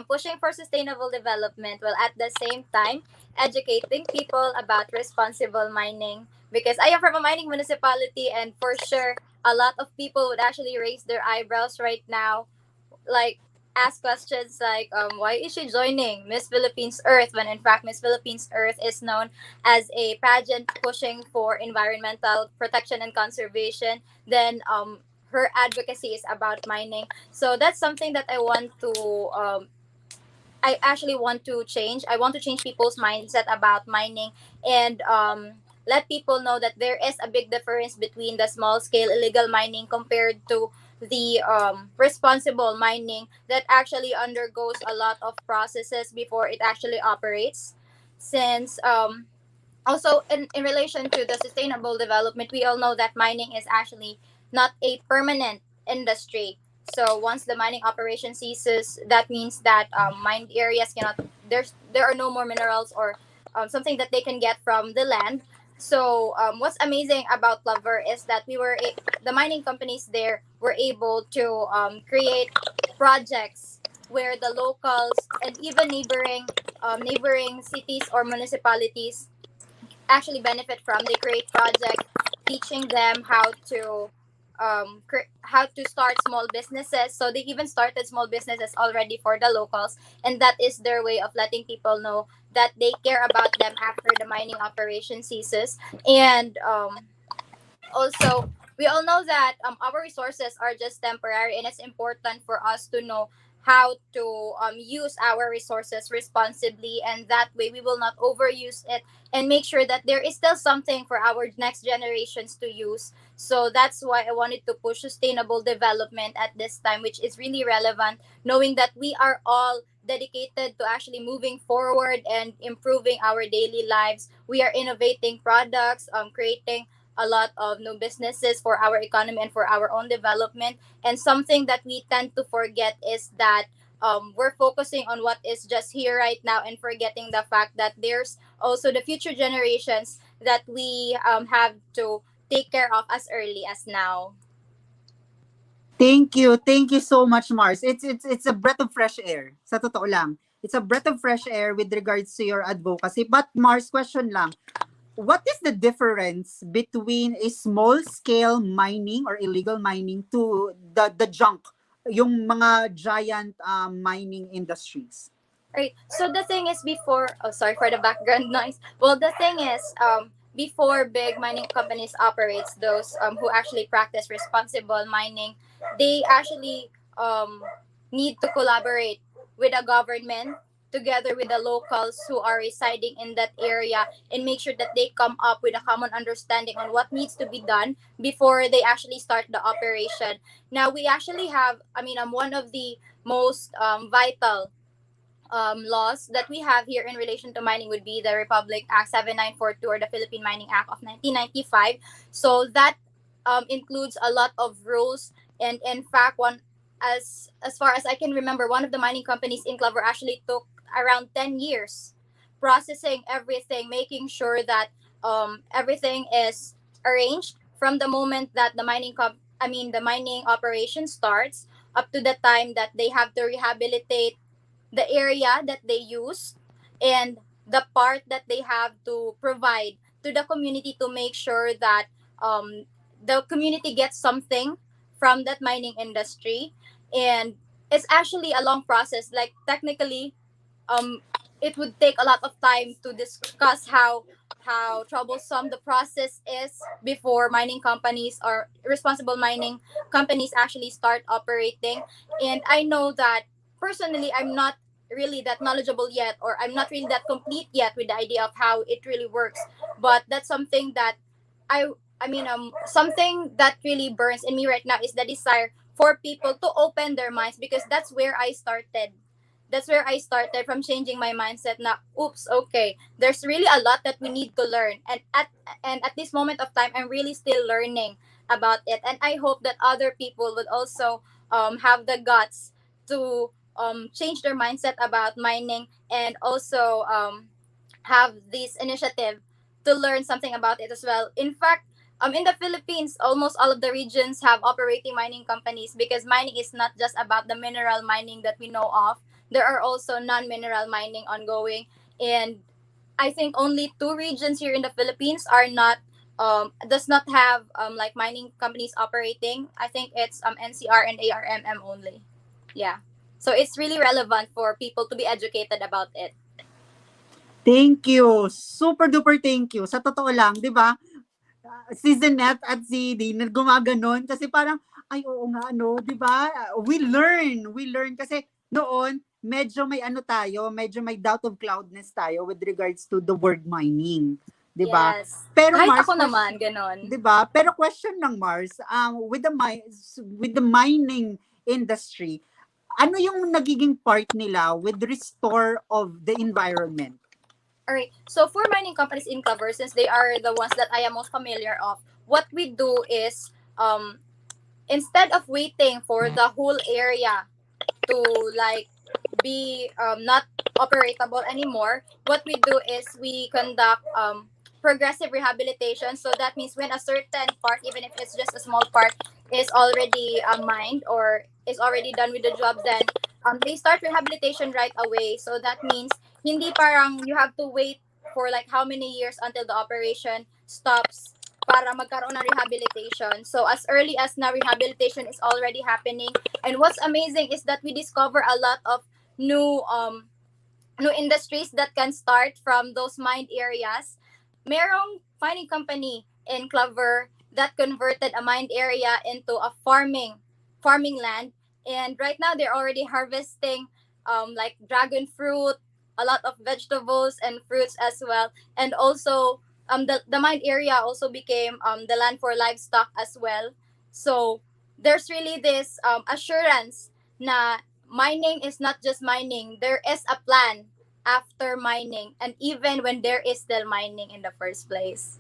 pushing for sustainable development, while at the same time educating people about responsible mining. Because I am from a mining municipality, and for sure, a lot of people would actually raise their eyebrows right now, like ask questions like, why is she joining Miss Philippines Earth when in fact Miss Philippines Earth is known as a pageant pushing for environmental protection and conservation? Then her advocacy is about mining. So that's something that I actually want to change. I want to change people's mindset about mining, and let people know that there is a big difference between the small scale illegal mining compared to the responsible mining that actually undergoes a lot of processes before it actually operates. Since also in relation to the sustainable development, we all know that mining is actually not a permanent industry. So once the mining operation ceases, that means that mined areas cannot, there are no more minerals or something that they can get from the land. So what's amazing about Lover is that the mining companies there were able to create projects where the locals and even neighboring cities or municipalities actually benefit from. They create projects teaching them how to start small businesses. So they even started small businesses already for the locals, and that is their way of letting people know that they care about them after the mining operation ceases. And also, we all know that our resources are just temporary, and it's important for us to know how to use our resources responsibly, and that way we will not overuse it, and make sure that there is still something for our next generations to use. So that's why I wanted to push sustainable development at this time, which is really relevant, knowing that we are all dedicated to actually moving forward and improving our daily lives. We are innovating products, creating a lot of new businesses for our economy and for our own development. And something that we tend to forget is that we're focusing on what is just here right now, and forgetting the fact that there's also the future generations that we have to take care of as early as now. Thank you. Thank you so much, Mars. It's a breath of fresh air. Sa totoo lang. It's a breath of fresh air with regards to your advocacy. But Mars, question lang. What is the difference between a small scale mining or illegal mining to the junk, yung mga giant mining industries? Right. So the thing is, before, oh, sorry for the background noise. Well, the thing is, before big mining companies operates, those who actually practice responsible mining, they actually need to collaborate with a government together with the locals who are residing in that area and make sure that they come up with a common understanding on what needs to be done before they actually start the operation. Now we actually have, one of the most vital laws that we have here in relation to mining would be the Republic Act 7942, or the Philippine Mining Act of 1995. So that includes a lot of rules, and in fact, as far as I can remember, one of the mining companies in Clover actually took around 10 years processing everything, making sure that everything is arranged from the moment that the mining operation starts up to the time that they have to rehabilitate the area that they use, and the part that they have to provide to the community to make sure that um, the community gets something from that mining industry. And it's actually a long process. Like, technically, um, it would take a lot of time to discuss how troublesome the process is before mining companies or responsible mining companies actually start operating. And I know that personally, I'm not really that knowledgeable yet, or I'm not really that complete yet with the idea of how it really works. But that's something that I something that really burns in me right now is the desire for people to open their minds, because that's where I started from changing my mindset. Now, oops, okay, there's really a lot that we need to learn, and at this moment of time, I'm really still learning about it, and I hope that other people would also have the guts to change their mindset about mining, and also have this initiative to learn something about it as well. In fact, in the Philippines, almost all of the regions have operating mining companies, because mining is not just about the mineral mining that we know of. There are also non-mineral mining ongoing, and I think only two regions here in the Philippines are not does not have like mining companies operating. I think it's NCR and ARMM only. Yeah. So it's really relevant for people to be educated about it. Thank you. Super duper thank you. Sa totoo lang, 'di ba? Si Zenette at si Dean gumaganon kasi parang ay oo nga no, 'di ba? We learn kasi noon medyo may ano tayo, medyo may doubt of cloudness tayo with regards to the word mining, 'di ba? Yes. Pero Kahit Mars ako question, naman, ganon. 'di ba? Pero question ng Mars, with the mining industry, ano yung nagiging part nila with restore of the environment? All right. So for mining companies in Clover, since they are the ones that I am most familiar of, what we do is instead of waiting for the whole area to like be not operatable anymore, what we do is we conduct progressive rehabilitation. So that means when a certain part, even if it's just a small part, is already mined or is already done with the job, then they start rehabilitation right away. So that means hindi parang you have to wait for like how many years until the operation stops para magkaroon ng rehabilitation. So as early as now, rehabilitation is already happening. And what's amazing is that we discover a lot of new new industries that can start from those mined areas. Merong mining company in Clover that converted a mined area into a farming land, and right now they're already harvesting like dragon fruit, a lot of vegetables and fruits as well, and also the mined area also became the land for livestock as well. So there's really this assurance na mining is not just mining. There is a plan after mining, and even when there is still mining in the first place.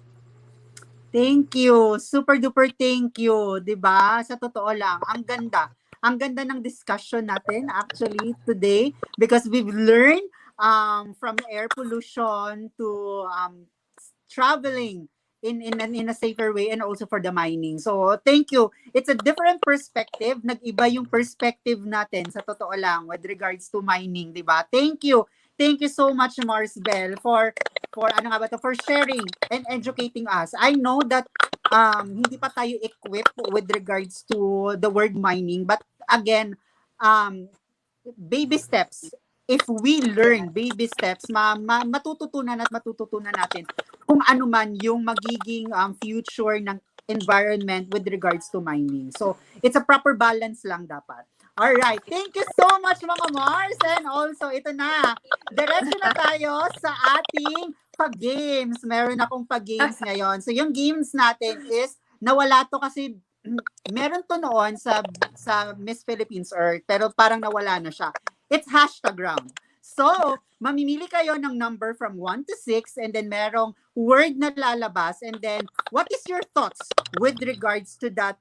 Thank you. Super duper thank you, 'di ba? Sa totoo lang, ang ganda. Ang ganda ng discussion natin actually today because we've learned from air pollution to traveling in a safer way and also for the mining. So, thank you. It's a different perspective. Nag-iba yung perspective natin sa totoo lang with regards to mining, 'di ba? Thank you. Thank you so much, Marsbel, for ano nga ba to, for sharing and educating us. I know that hindi pa tayo equipped with regards to the word mining, but again, um baby steps. If we learn baby steps, matututunan natin kung ano man yung magiging future ng environment with regards to mining. So, it's a proper balance lang dapat. Alright, thank you so much mga Mars. And also, ito na, diretso na tayo sa ating pag-games. Meron akong pag-games ngayon. So yung games natin is, nawala to kasi meron to noon sa Miss Philippines Earth, pero parang nawala na siya. It's hashtag round. So, mamimili kayo ng number from 1 to 6 and then merong word na lalabas and then what is your thoughts with regards to that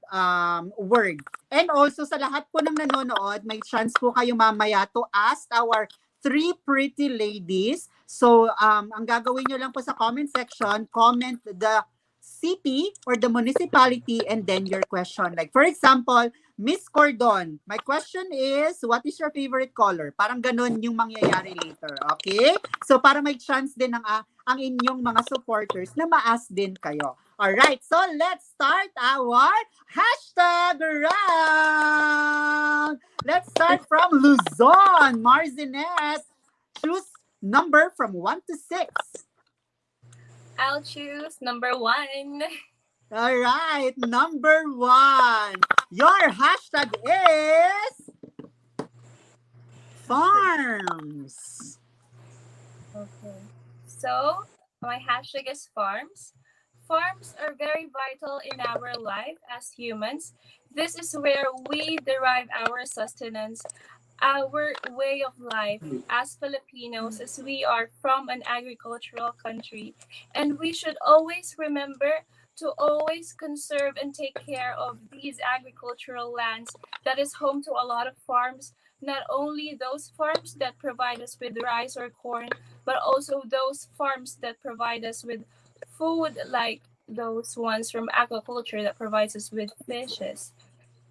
word? And also sa lahat po ng nanonood, may chance po kayo mamaya to ask our three pretty ladies. So, ang gagawin nyo lang po sa comment section, comment the city or the municipality and then your question. Like, for example, Miss Cordon, my question is, what is your favorite color? Parang ganun yung mangyayari later, okay? So, para may chance din ang inyong mga supporters na ma-ask din kayo. Alright, so let's start our hashtag round. Let's start from Luzon. Marzinet, choose number from 1 to 6. I'll choose number 1. All right, number 1. Your hashtag is farms. Okay. So, my hashtag is farms. Farms are very vital in our life as humans. This is where we derive our sustenance, our way of life as Filipinos, as we are from an agricultural country. And we should always remember to always conserve and take care of these agricultural lands that is home to a lot of farms. Not only those farms that provide us with rice or corn, but also those farms that provide us with food, like those ones from aquaculture that provides us with fishes.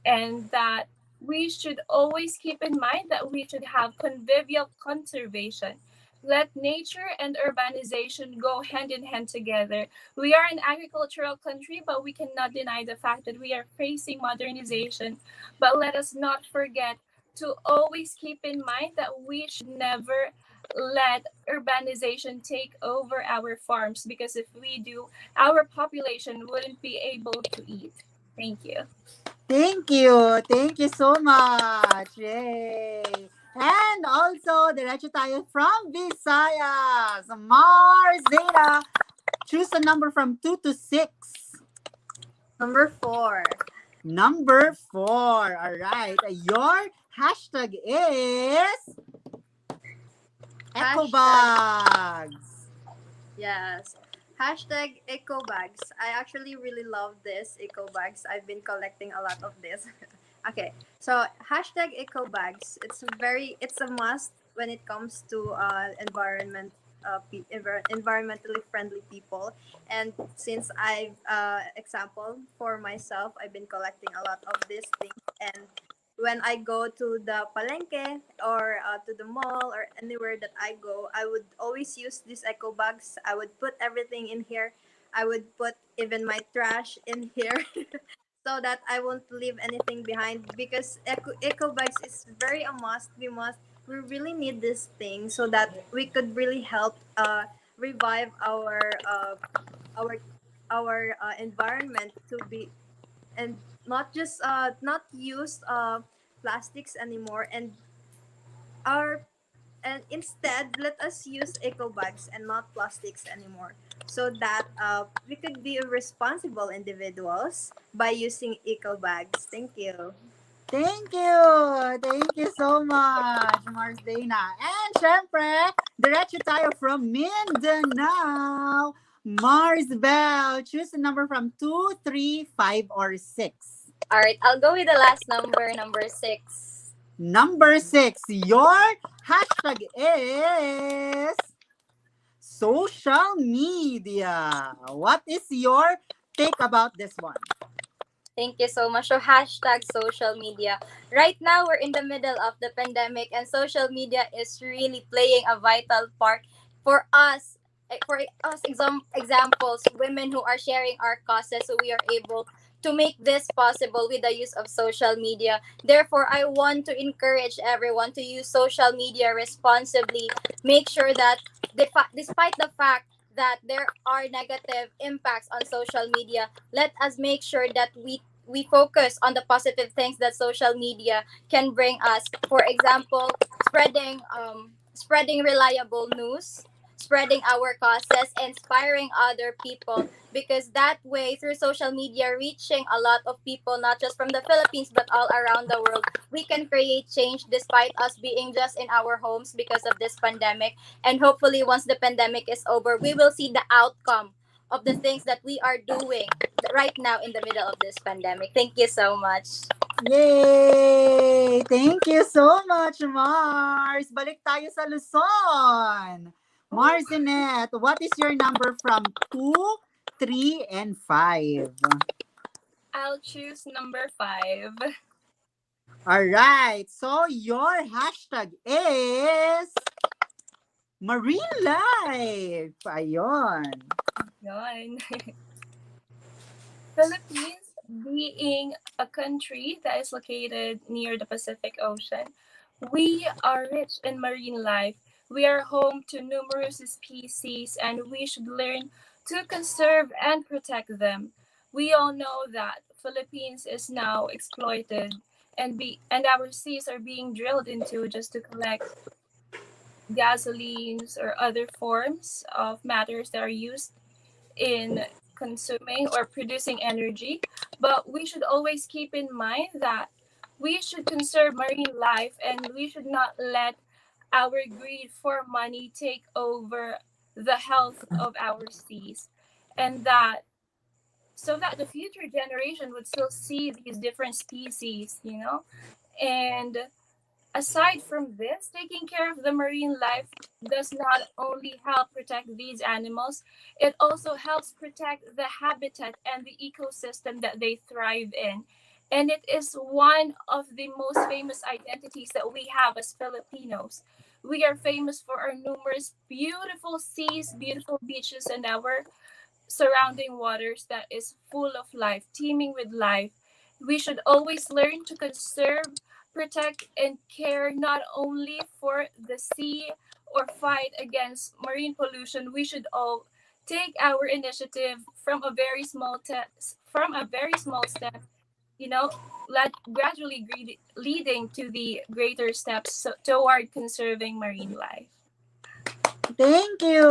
And that we should always keep in mind that we should have convivial conservation. Let nature and urbanization go hand in hand together. We are an agricultural country, but we cannot deny the fact that we are facing modernization. But let us not forget to always keep in mind that we should never let urbanization take over our farms, because if we do, our population wouldn't be able to eat. Thank you. Thank you. Thank you so much. Yay. And also, diretso tayo from Visayas. Mars Zeta. Choose a number from 2 to 6. Number 4. Number 4. All right. Your hashtag is ecobags. Yes. Hashtag eco bags. I actually really love this eco bags. I've been collecting a lot of this. Okay, so hashtag eco bags. It's a must when it comes to environmentally friendly people. And since example for myself, I've been collecting a lot of these things. And when I go to the palenque or to the mall or anywhere that I go, I would always use these eco bags. I would put everything in here. I would put even my trash in here so that I won't leave anything behind, because eco bags is very a must. We really need this thing so that we could really help revive our environment to be, and not just not use plastics anymore, our and instead let us use eco bags and not plastics anymore, so that we could be responsible individuals by using eco bags. Thank you. Thank you. Thank you so much, Mars Dana. And syempre, diretso tayo from Mindanao. Mars Bell, choose a number from 2, 3, 5, or 6. All right, I'll go with the last number 6. Number 6, your hashtag is social media. What is your take about this one? Thank you so much. So hashtag social media. Right now, we're in the middle of the pandemic, and social media is really playing a vital part for us. For us, examples, women who are sharing our causes, so we are able to make this possible with the use of social media. Therefore, I want to encourage everyone to use social media responsibly. Make sure that despite the fact that there are negative impacts on social media, let us make sure that we focus on the positive things that social media can bring us. For example, spreading reliable news, spreading our causes, inspiring other people, because that way, through social media, reaching a lot of people, not just from the Philippines but all around the world, we can create change despite us being just in our homes because of this pandemic. And hopefully, once the pandemic is over, we will see the outcome of the things that we are doing right now in the middle of this pandemic. Thank you so much. Yay! Thank you so much, Mars. Balik tayo sa Luzon. Marzinet, what is your number from 2, 3, and 5? I'll choose number 5. Alright, so your hashtag is Marine Life. Ayun. Yun. Philippines, being a country that is located near the Pacific Ocean, we are rich in marine life. We are home to numerous species and we should learn to conserve and protect them. We all know that Philippines is now exploited and our seas are being drilled into just to collect gasolines or other forms of matters that are used in consuming or producing energy, but we should always keep in mind that we should conserve marine life and we should not let our greed for money take over the health of our seas. And that so that the future generation would still see these different species, And aside from this, taking care of the marine life does not only help protect these animals, it also helps protect the habitat and the ecosystem that they thrive in. And it is one of the most famous identities that we have as Filipinos. We are famous for our numerous beautiful seas, beautiful beaches, and our surrounding waters that is full of life, teeming with life. We should always learn to conserve, protect, and care not only for the sea or fight against marine pollution. We should all take our initiative from a very small step, gradually leading to the greater steps toward conserving marine life. Thank you.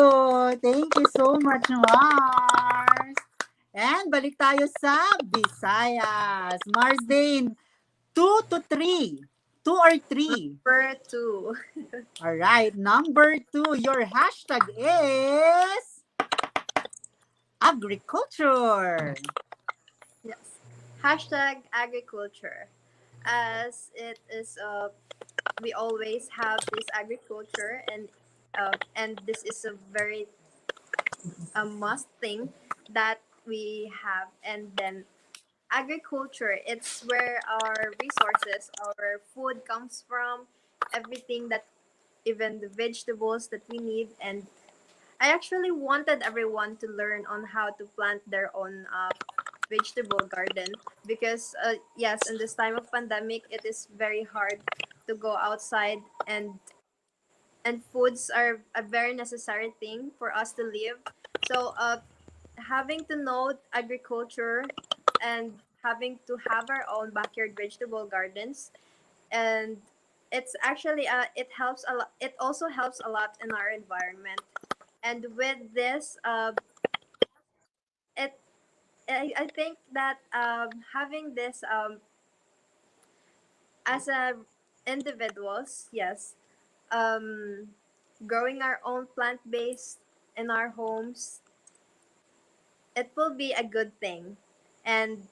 Thank you so much, Mars. And balik tayo sa Visayas. Mars Dane, 2 to 3. 2 or 3? Number 2. Alright, number 2. Your hashtag is agriculture. Yes. Hashtag agriculture. As it is, we always have this agriculture, and this is a very a must thing that we have. And then agriculture, it's where our resources, our food comes from, everything that, even the vegetables that we need. And I actually wanted everyone to learn on how to plant their own vegetable garden, because yes, in this time of pandemic, it is very hard to go outside, and foods are a very necessary thing for us to live. So having to know agriculture and having to have our own backyard vegetable gardens, and it's actually it helps a lot. It also helps a lot in our environment. And with this, it I think that having this as a individuals, yes, um, growing our own plant based in our homes, it will be a good thing. And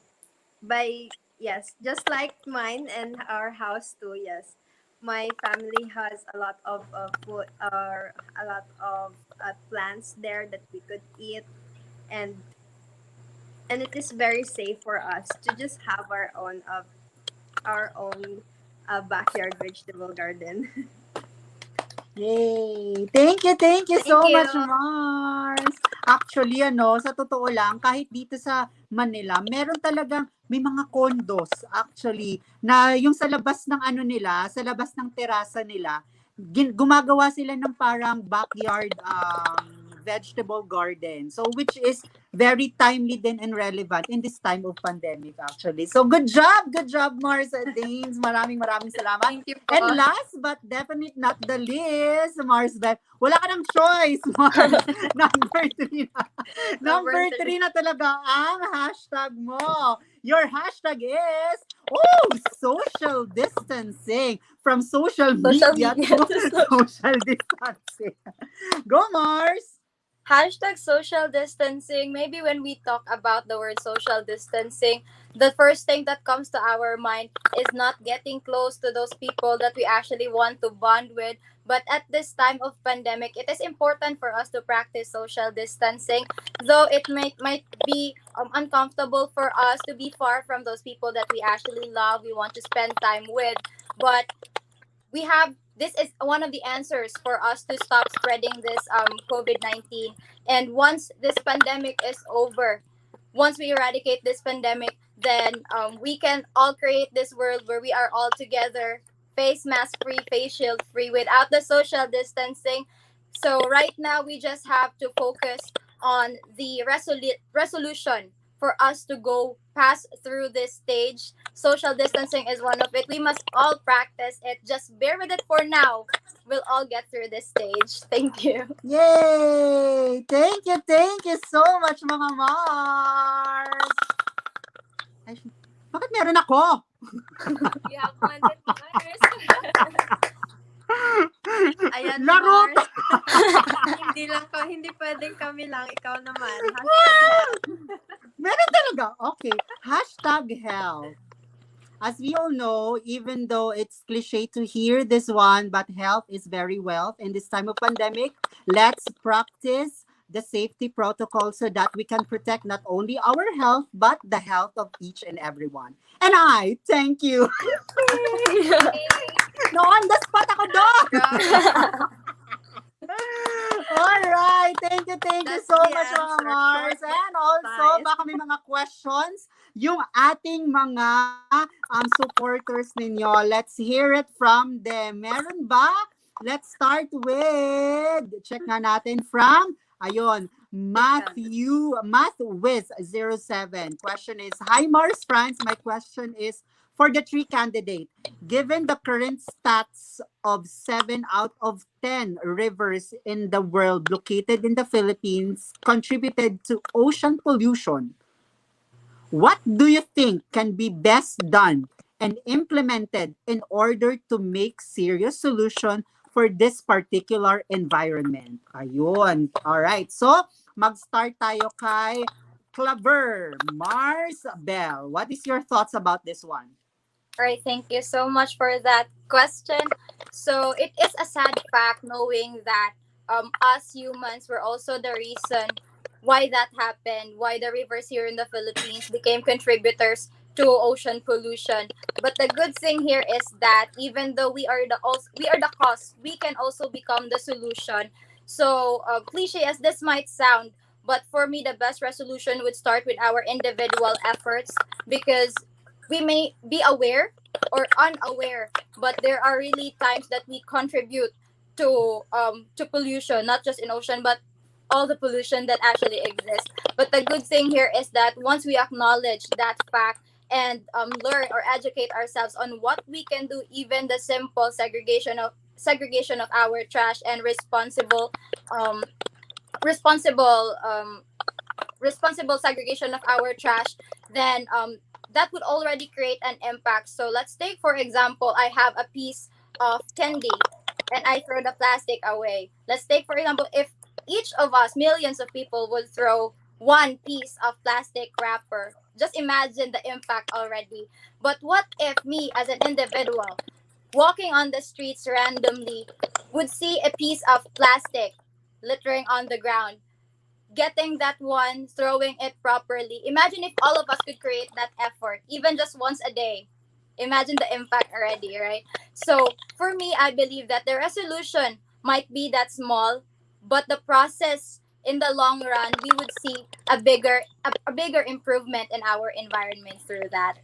by, yes, just like mine and our house too, yes, my family has a lot of food, or a lot of plants there that we could eat. And and it is very safe for us to just have our own backyard vegetable garden. Yay! Thank you Thank so you. much, Mars. Actually, sa totoo lang, kahit dito sa Manila, meron talagang, may mga condos, actually, na yung sa labas ng nila, sa labas ng terasa nila, gumagawa sila ng parang backyard vegetable garden. So which is very timely din and relevant in this time of pandemic actually. So good job Mars and Danes. Maraming salamat. Thank you po. And last but definitely not the least, Mars Beth. Wala ka ng choice, Mars. Number 3 na. Number 3 na talaga ang hashtag mo. Your hashtag is, social distancing. From social Social media media to to social. social distancing. Go, Mars! Hashtag social distancing. Maybe when we talk about the word social distancing, the first thing that comes to our mind is not getting close to those people that we actually want to bond with. But at this time of pandemic, it is important for us to practice social distancing, though it might be uncomfortable for us to be far from those people that we actually love, we want to spend time with. But we have this is one of the answers for us to stop spreading this COVID-19. And once this pandemic is over, once we eradicate this pandemic, then we can all create this world where we are all together, face mask free, face shield free, without the social distancing. So right now we just have to focus on the resolution for us to go pass through this stage. Social distancing is one of it. We must all practice it. Just bear with it for now. We'll all get through this stage. Thank you. Yay! Thank you so much, mga Mars! Ay, bakit meron ako? You have wanted Mars. Ayan, Laro! Mars. hindi pwedeng kami lang, ikaw naman. Hashtag Meron talaga. Okay. Hashtag health. As we all know, even though it's cliche to hear this one, but health is very wealth. In this time of pandemic, let's practice the safety protocol so that we can protect not only our health, but the health of each and everyone. And I thank you. No, on the spot ako doon. All right. Thank you That's so the much, mga answer. Mars. Short And also, concise. baka may mga questions yung ating mga supporters ninyo. Let's hear it from them. Meron ba? Let's start with, check nga natin from, ayun, Mathwiz07. Question is, hi Mars France. My question is, for the 3 candidates, given the current stats of 7 out of 10 rivers in the world located in the Philippines contributed to ocean pollution, what do you think can be best done and implemented in order to make serious solution for this particular environment? Ayun. All right. So, mag-start tayo kay Claver, Mars, Bell. What is your thoughts about this one? All right, thank you so much for that question. So it is a sad fact knowing that us humans were also the reason why that happened, why the rivers here in the Philippines became contributors to ocean pollution. But the good thing here is that even though we are the cause, we can also become the solution. So cliche as this might sound, but for me the best resolution would start with our individual efforts, because we may be aware or unaware, but there are really times that we contribute to pollution, not just in ocean, but all the pollution that actually exists. But the good thing here is that once we acknowledge that fact and learn or educate ourselves on what we can do, even the simple segregation of our trash and um, responsible responsible segregation of our trash, then that would already create an impact. So let's take, for example, I have a piece of candy and I throw the plastic away. Let's take, for example, if each of us, millions of people, would throw one piece of plastic wrapper, just imagine the impact already. But what if me as an individual walking on the streets randomly would see a piece of plastic littering on the ground, getting that one, throwing it properly. Imagine if all of us could create that effort, even just once a day. Imagine the impact already, right? So for me, I believe that the resolution might be that small, but the process in the long run, we would see a bigger improvement in our environment through that.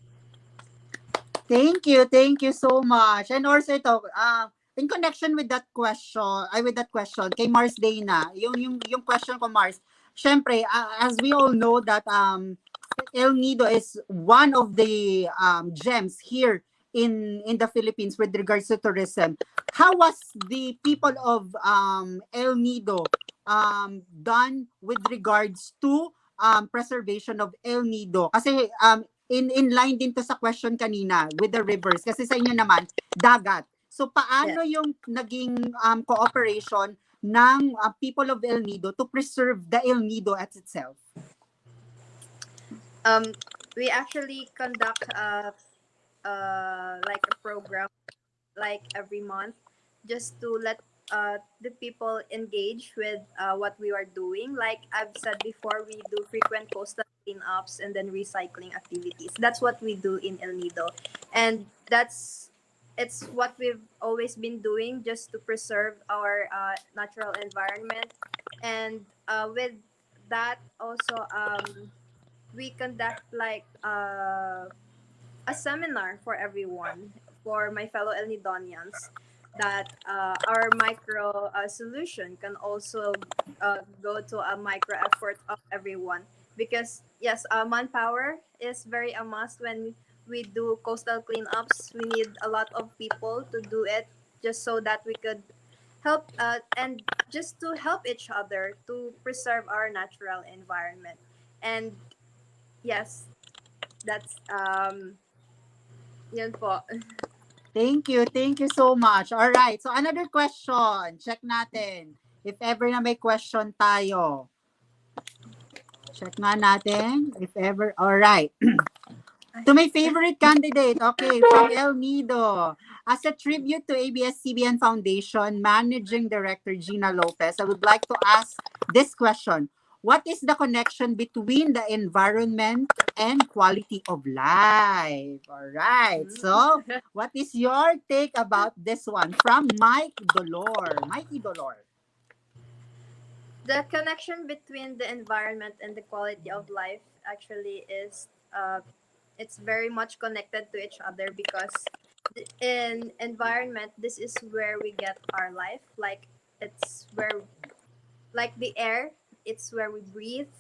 Thank you so much. And also ito, in connection with that question, kay Mars Dana, yung question ko Mars, syempre, as we all know that El Nido is one of the gems here in the Philippines with regards to tourism. How was the people of El Nido done with regards to preservation of El Nido? Kasi in line din to sa question kanina with the rivers. Kasi sa inyo naman, dagat. So paano yung naging cooperation ng people of El Nido to preserve the El Nido at itself? We actually conduct like a program like every month just to let the people engage with what we are doing. Like I've said before, we do frequent coastal cleanups and then recycling activities. That's what we do in El Nido, and it's what we've always been doing just to preserve our natural environment. And with that also, we conduct like a seminar for everyone, for my fellow El Nidonians, that our micro solution can also go to a micro effort of everyone. Because yes, manpower is very a must when we do coastal cleanups. We need a lot of people to do it just so that we could help and just to help each other to preserve our natural environment. And yes, that's yun po. Thank you so much. All right, so another question. Check natin. If ever na may question tayo. Check nga natin. If ever, all right. To my favorite candidate, okay, from El Nido. As a tribute to ABS-CBN Foundation Managing Director Gina Lopez, I would like to ask this question. What is the connection between the environment and quality of life? All right. So, what is your take about this one from Mike Dolor? Mikey Dolor. The connection between the environment and the quality of life actually is it's very much connected to each other, because in environment, this is where we get our life. Like it's where, like the air, it's where we breathe.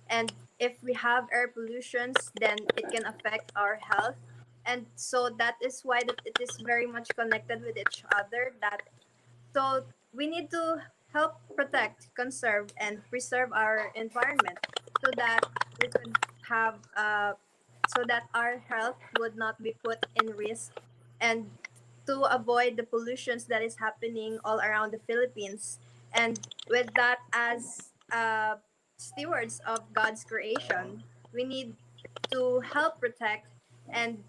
And if we have air pollutions, then it can affect our health. And so that is why that it is very much connected with each other. That so we need to help protect, conserve, and preserve our environment so that we could have so that our health would not be put in risk, and to avoid the pollutions that is happening all around the Philippines. And with that, as stewards of God's creation, we need to help protect and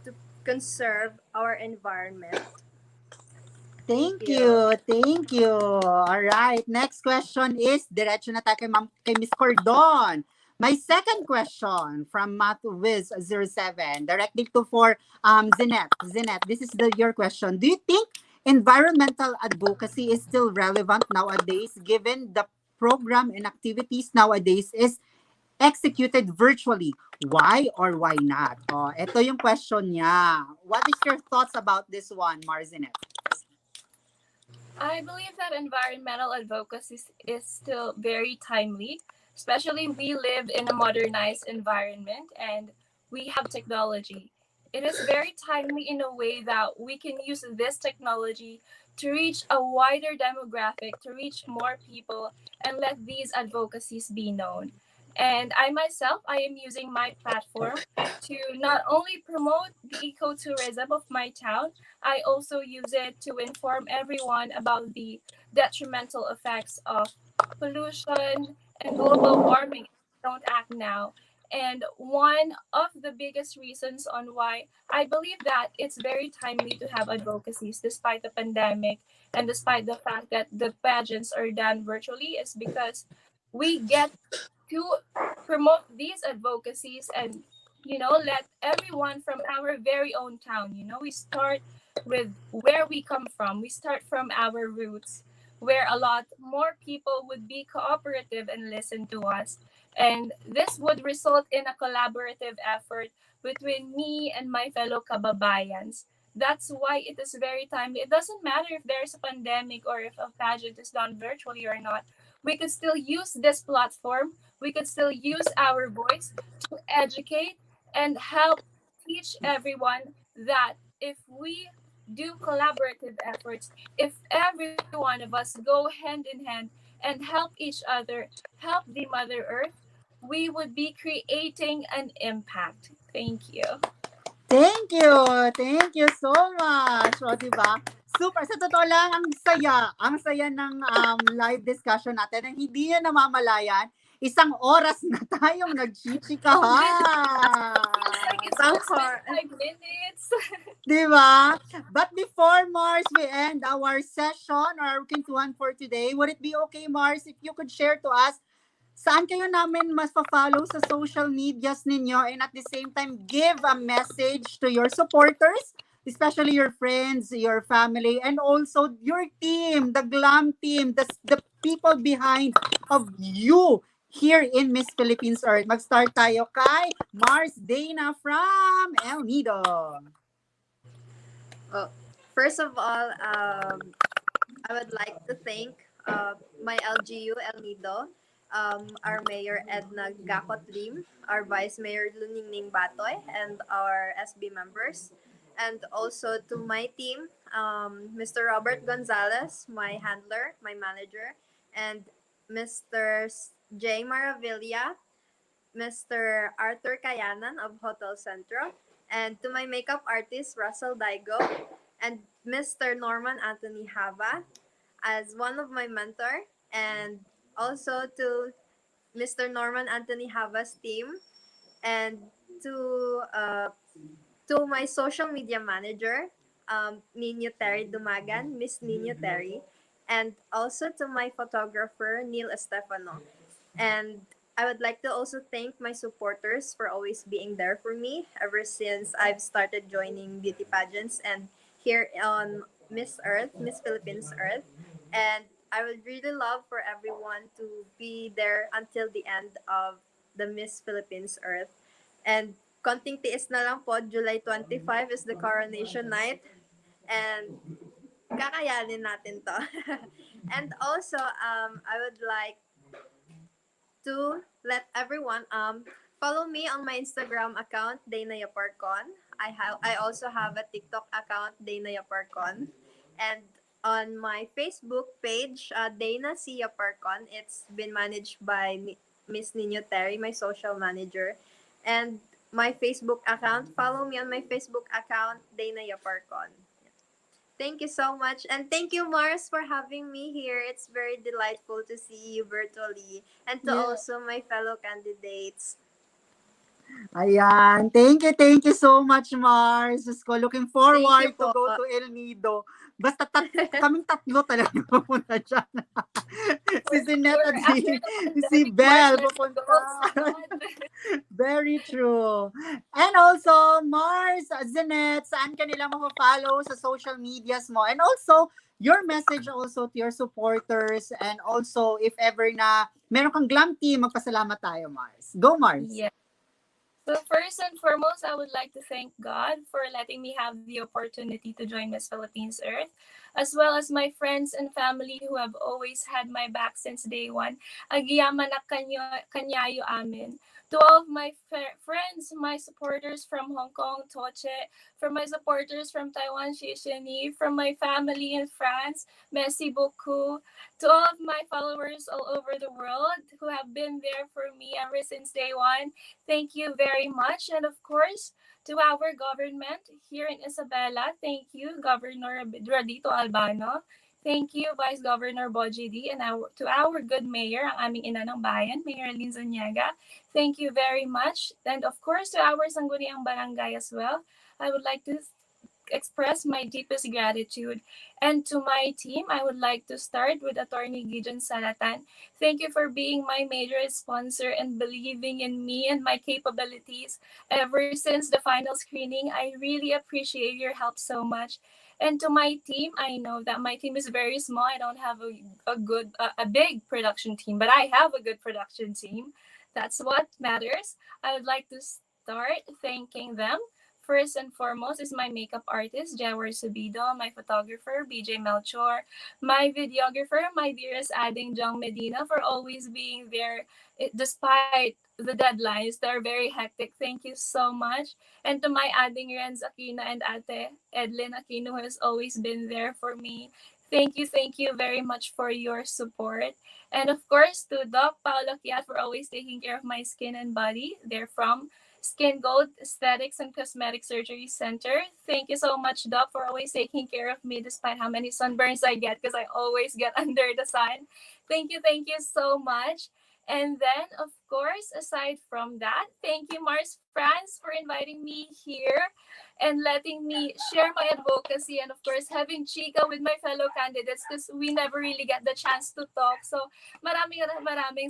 to conserve our environment. Thank you. Thank you. All right. Next question is, diretso na tayo kay Miss Cordon. My second question from MathWiz07, directly to for Zinette. Zinette, this is your question. Do you think environmental advocacy is still relevant nowadays, given the program and activities nowadays is executed virtually? Why or why not? Oh, ito yung question niya. What is your thoughts about this one, Marzinet? I believe that environmental advocacy is still very timely, especially we live in a modernized environment and we have technology. It is very timely in a way that we can use this technology to reach a wider demographic, to reach more people, and let these advocacies be known. And I myself, I am using my platform to not only promote the ecotourism of my town, I also use it to inform everyone about the detrimental effects of pollution and global warming if we don't act now. And one of the biggest reasons on why I believe that it's very timely to have advocacies despite the pandemic and despite the fact that the pageants are done virtually is because we get to promote these advocacies and let everyone from our very own town, we start with where we come from. We start from our roots, where a lot more people would be cooperative and listen to us. And this would result in a collaborative effort between me and my fellow kababayans. That's why it is very timely. It doesn't matter if there's a pandemic or if a pageant is done virtually or not. We could still use this platform. We could still use our voice to educate and help teach everyone that if we do collaborative efforts, if every one of us go hand in hand and help each other, help the Mother Earth, we would be creating an impact. Thank you. Thank you. Thank you so much. O, di ba? Super. Sa totoo lang, ang saya. Ang saya ng live discussion natin. And hindi nyo namamalayan, isang oras na tayong nagchichikahan. Feels like it's Some just been for 5 minutes. Di ba? But before, Mars, we end our session or our Kweentuhan for today, would it be okay, Mars, if you could share to us saan kayo namin mas follow sa social medias ninyo, and at the same time give a message to your supporters, especially your friends, your family, and also your team, the glam team, the people behind of you here in Miss Philippines Earth. Mag-start tayo kay Mars Dana from El Nido. Well, first of all, I would like to thank my LGU El Nido, our Mayor Edna Gakot Lim, our Vice Mayor Luningning Batoy, and our SB members. And also to my team, Mr. Robert Gonzalez, my handler, my manager, and Mr. J. Maravilla, Mr. Arthur Kayanan of Hotel Centro, and to my makeup artist, Russell Daigo, and Mr. Norman Anthony Hava as one of my mentor, and also to Mr. Norman Anthony Hava's team, and to uh, to my social media manager, Nino Terry Dumagan, Miss Nino Terry, and also to my photographer, Neil Estefano. And I would like to also thank my supporters for always being there for me ever since I've started joining beauty pageants and here on Miss Earth, Miss Philippines Earth. And I would really love for everyone to be there until the end of the Miss Philippines Earth. And konting tiis na lang po, July 25 is the coronation night. And kakayanin natin to. And also, I would like to let everyone follow me on my Instagram account Dana Yaparcon. I also have a TikTok account Dana Yaparcon, and on my Facebook page Dana C Yaparcon. It's been managed by Miss Nino Terry, my social manager, and my Facebook account. Follow me on my Facebook account Dana Yaparcon. Thank you so much. And thank you, Mars, for having me here. It's very delightful to see you virtually and to Yeah. also my fellow candidates. Ayan. Thank you so much, Mars. Diyos ko, looking Thank you forward to po. go to El Nido. Basta kaming tatlo talaga pupunta dyan. Si Zinette at si Belle pupunta. Very true. And also, Mars, Zinette, saan ka nila mapafollow sa social medias mo? And also, your message also to your supporters, and also if ever na meron kang glam team, magpasalamat tayo, Mars. Go, Mars. Yeah. So first and foremost, I would like to thank God for letting me have the opportunity to join Miss Philippines Earth, as well as my friends and family who have always had my back since day one. Agiyaman na kanyayo amin. To all of my friends, my supporters from Hong Kong, Toche, from my supporters from Taiwan, Shishini, from my family in France, merci beaucoup. To all of my followers all over the world who have been there for me ever since day one, thank you very much. And of course, to our government here in Isabela, thank you, Governor Radito Albano. Thank you, Vice Governor Boji D, and to our good mayor, ang aming ina ng bayan, Mayor Lynn Zuniaga. Thank you very much. And of course, to our Sangguniang Barangay as well. I would like to express my deepest gratitude. And to my team, I would like to start with Attorney Gideon Salatan. Thank you for being my major sponsor and believing in me and my capabilities ever since the final screening. I really appreciate your help so much. And to my team, I know that my team is very small. I don't have a big production team, but I have a good production team. That's what matters. I would like to start thanking them first and foremost is my makeup artist, Jawar Subido, my photographer, BJ Melchor, my videographer, my dearest adding Jong Medina, for always being there despite the deadlines. They're very hectic. Thank you so much. And to my adding Renz Aquino and Ate Edlin Aquino, who has always been there for me. Thank you very much for your support. And of course, to Doc Paolo Kiat for always taking care of my skin and body. They're from Skin Gold Aesthetics and Cosmetic Surgery Center. Thank you so much, Doc, for always taking care of me despite how many sunburns I get because I always get under the sun. Thank you so much. And then, of course, aside from that, thank you, Mars France, for inviting me here and letting me share my advocacy and, of course, having chika with my fellow candidates because we never really get the chance to talk. So, maraming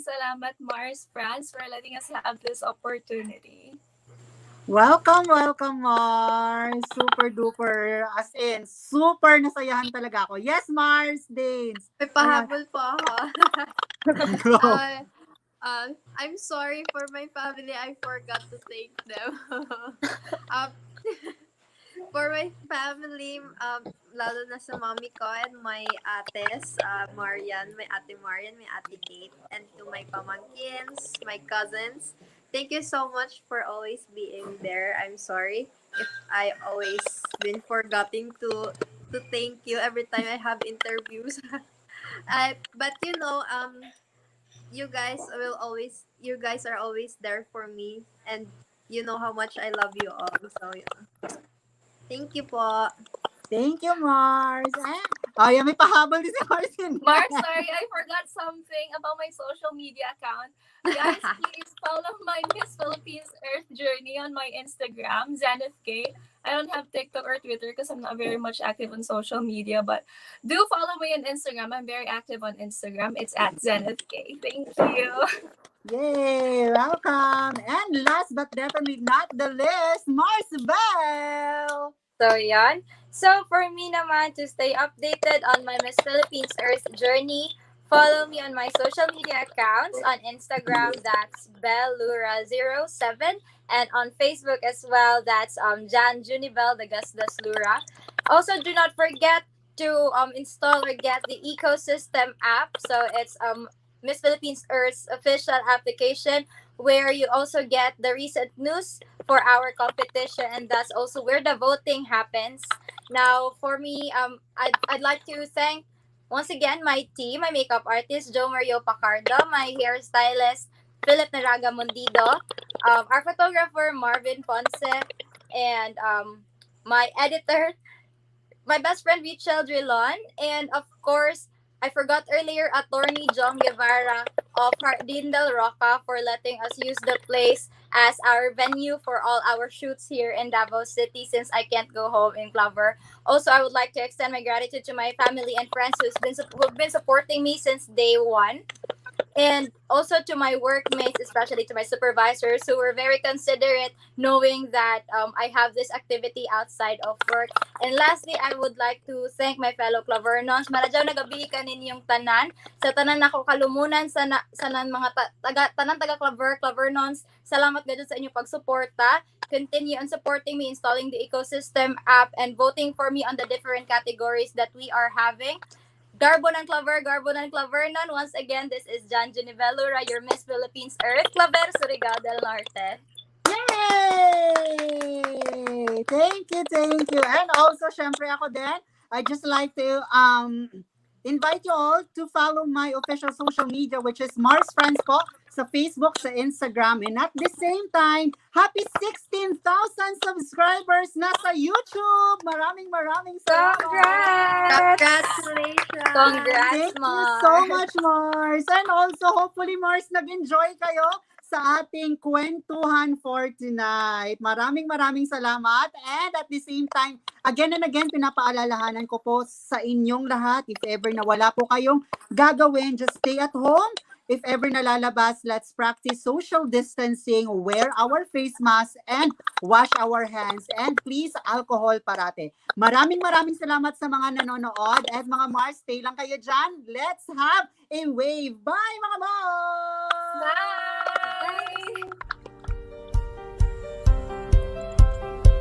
salamat, Mars France, for letting us have this opportunity. Welcome, Mars. Super duper, as in, super nasayahan talaga ako. Yes, Mars, Danes. May pahabol po ako. Go. I'm sorry for my family. I forgot to thank them. um, for my family, lalo na sa mommy ko and my ates, Marian, my ate Marian, my ate Kate, and to my pamangkins, my cousins. Thank you so much for always being there. I'm sorry if I always been forgetting to thank you every time I have interviews. But you guys are always there for me, and you know how much I love you all. So yeah. Thank you po. Thank you, Mars. Ay, may pahabol din si Mars. Mars, sorry, I forgot something about my social media account. Guys, please follow my Miss Philippines Earth journey on my Instagram, Zenith K. I don't have TikTok or Twitter because I'm not very much active on social media, but do follow me on Instagram. I'm very active on Instagram. It's at Zenith K. Thank you. Yay! Welcome! And last but definitely not the least, Marsbel! So, yan. So, for me naman, to stay updated on my Miss Philippines Earth journey, follow me on my social media accounts. On Instagram, that's bellura07. And on Facebook as well, that's Jan Junibel, the Gusdas Lura. Also, do not forget to install or get the Ecosystem app. So, it's Miss Philippines Earth's official application where you also get the recent news for our competition, and that's also where the voting happens. Now, for me, I'd like to thank once again my team, my makeup artist Joe Mario Pacardo, my hairstylist Philip Naraga Mundido, our photographer Marvin Ponce, and my editor, my best friend Rachel Drilon, and of course, I forgot earlier, Attorney John Guevara of Jardín del Roca for letting us use the place as our venue for all our shoots here in Davao City since I can't go home in Clover. Also, I would like to extend my gratitude to my family and friends who've been supporting me since day one. And also to my workmates, especially to my supervisors who were very considerate knowing that I have this activity outside of work. And lastly, I would like to thank my fellow Clavernons. Maradyaw nagabi ka ninyong tanan. Sa tanan nako kalumunan sa mga tanan taga Clavernons. Salamat gadyo sa inyong pagsuporta. Continue on supporting me, installing the Ecosystem app, and voting for me on the different categories that we are having. Garbo ng Clavernon. Once again, this is Jan Genivelura, your Miss Philippines Earth, Claver, Surigao del Norte. Yay! Thank you. And also, syempre ako din, I just like to invite you all to follow my official social media, which is Mars Friends po, sa Facebook, sa Instagram. And at the same time, happy 16,000 subscribers na sa YouTube! Maraming salamat! Congratulations! Congrats, Thank you Mars! so much, Mars! And also, hopefully, Mars, nag-enjoy kayo sa ating Kweentuhan for tonight. Maraming salamat. And at the same time, again and again, pinapaalalahanan ko po sa inyong lahat, if ever na wala po kayong gagawin, just stay at home. If ever nalalabas, let's practice social distancing, wear our face mask, and wash our hands. And please, alcohol parate. Maraming salamat sa mga nanonood. At mga Mars, stay lang kayo dyan. Let's have a wave. Bye, mga Mars! Bye!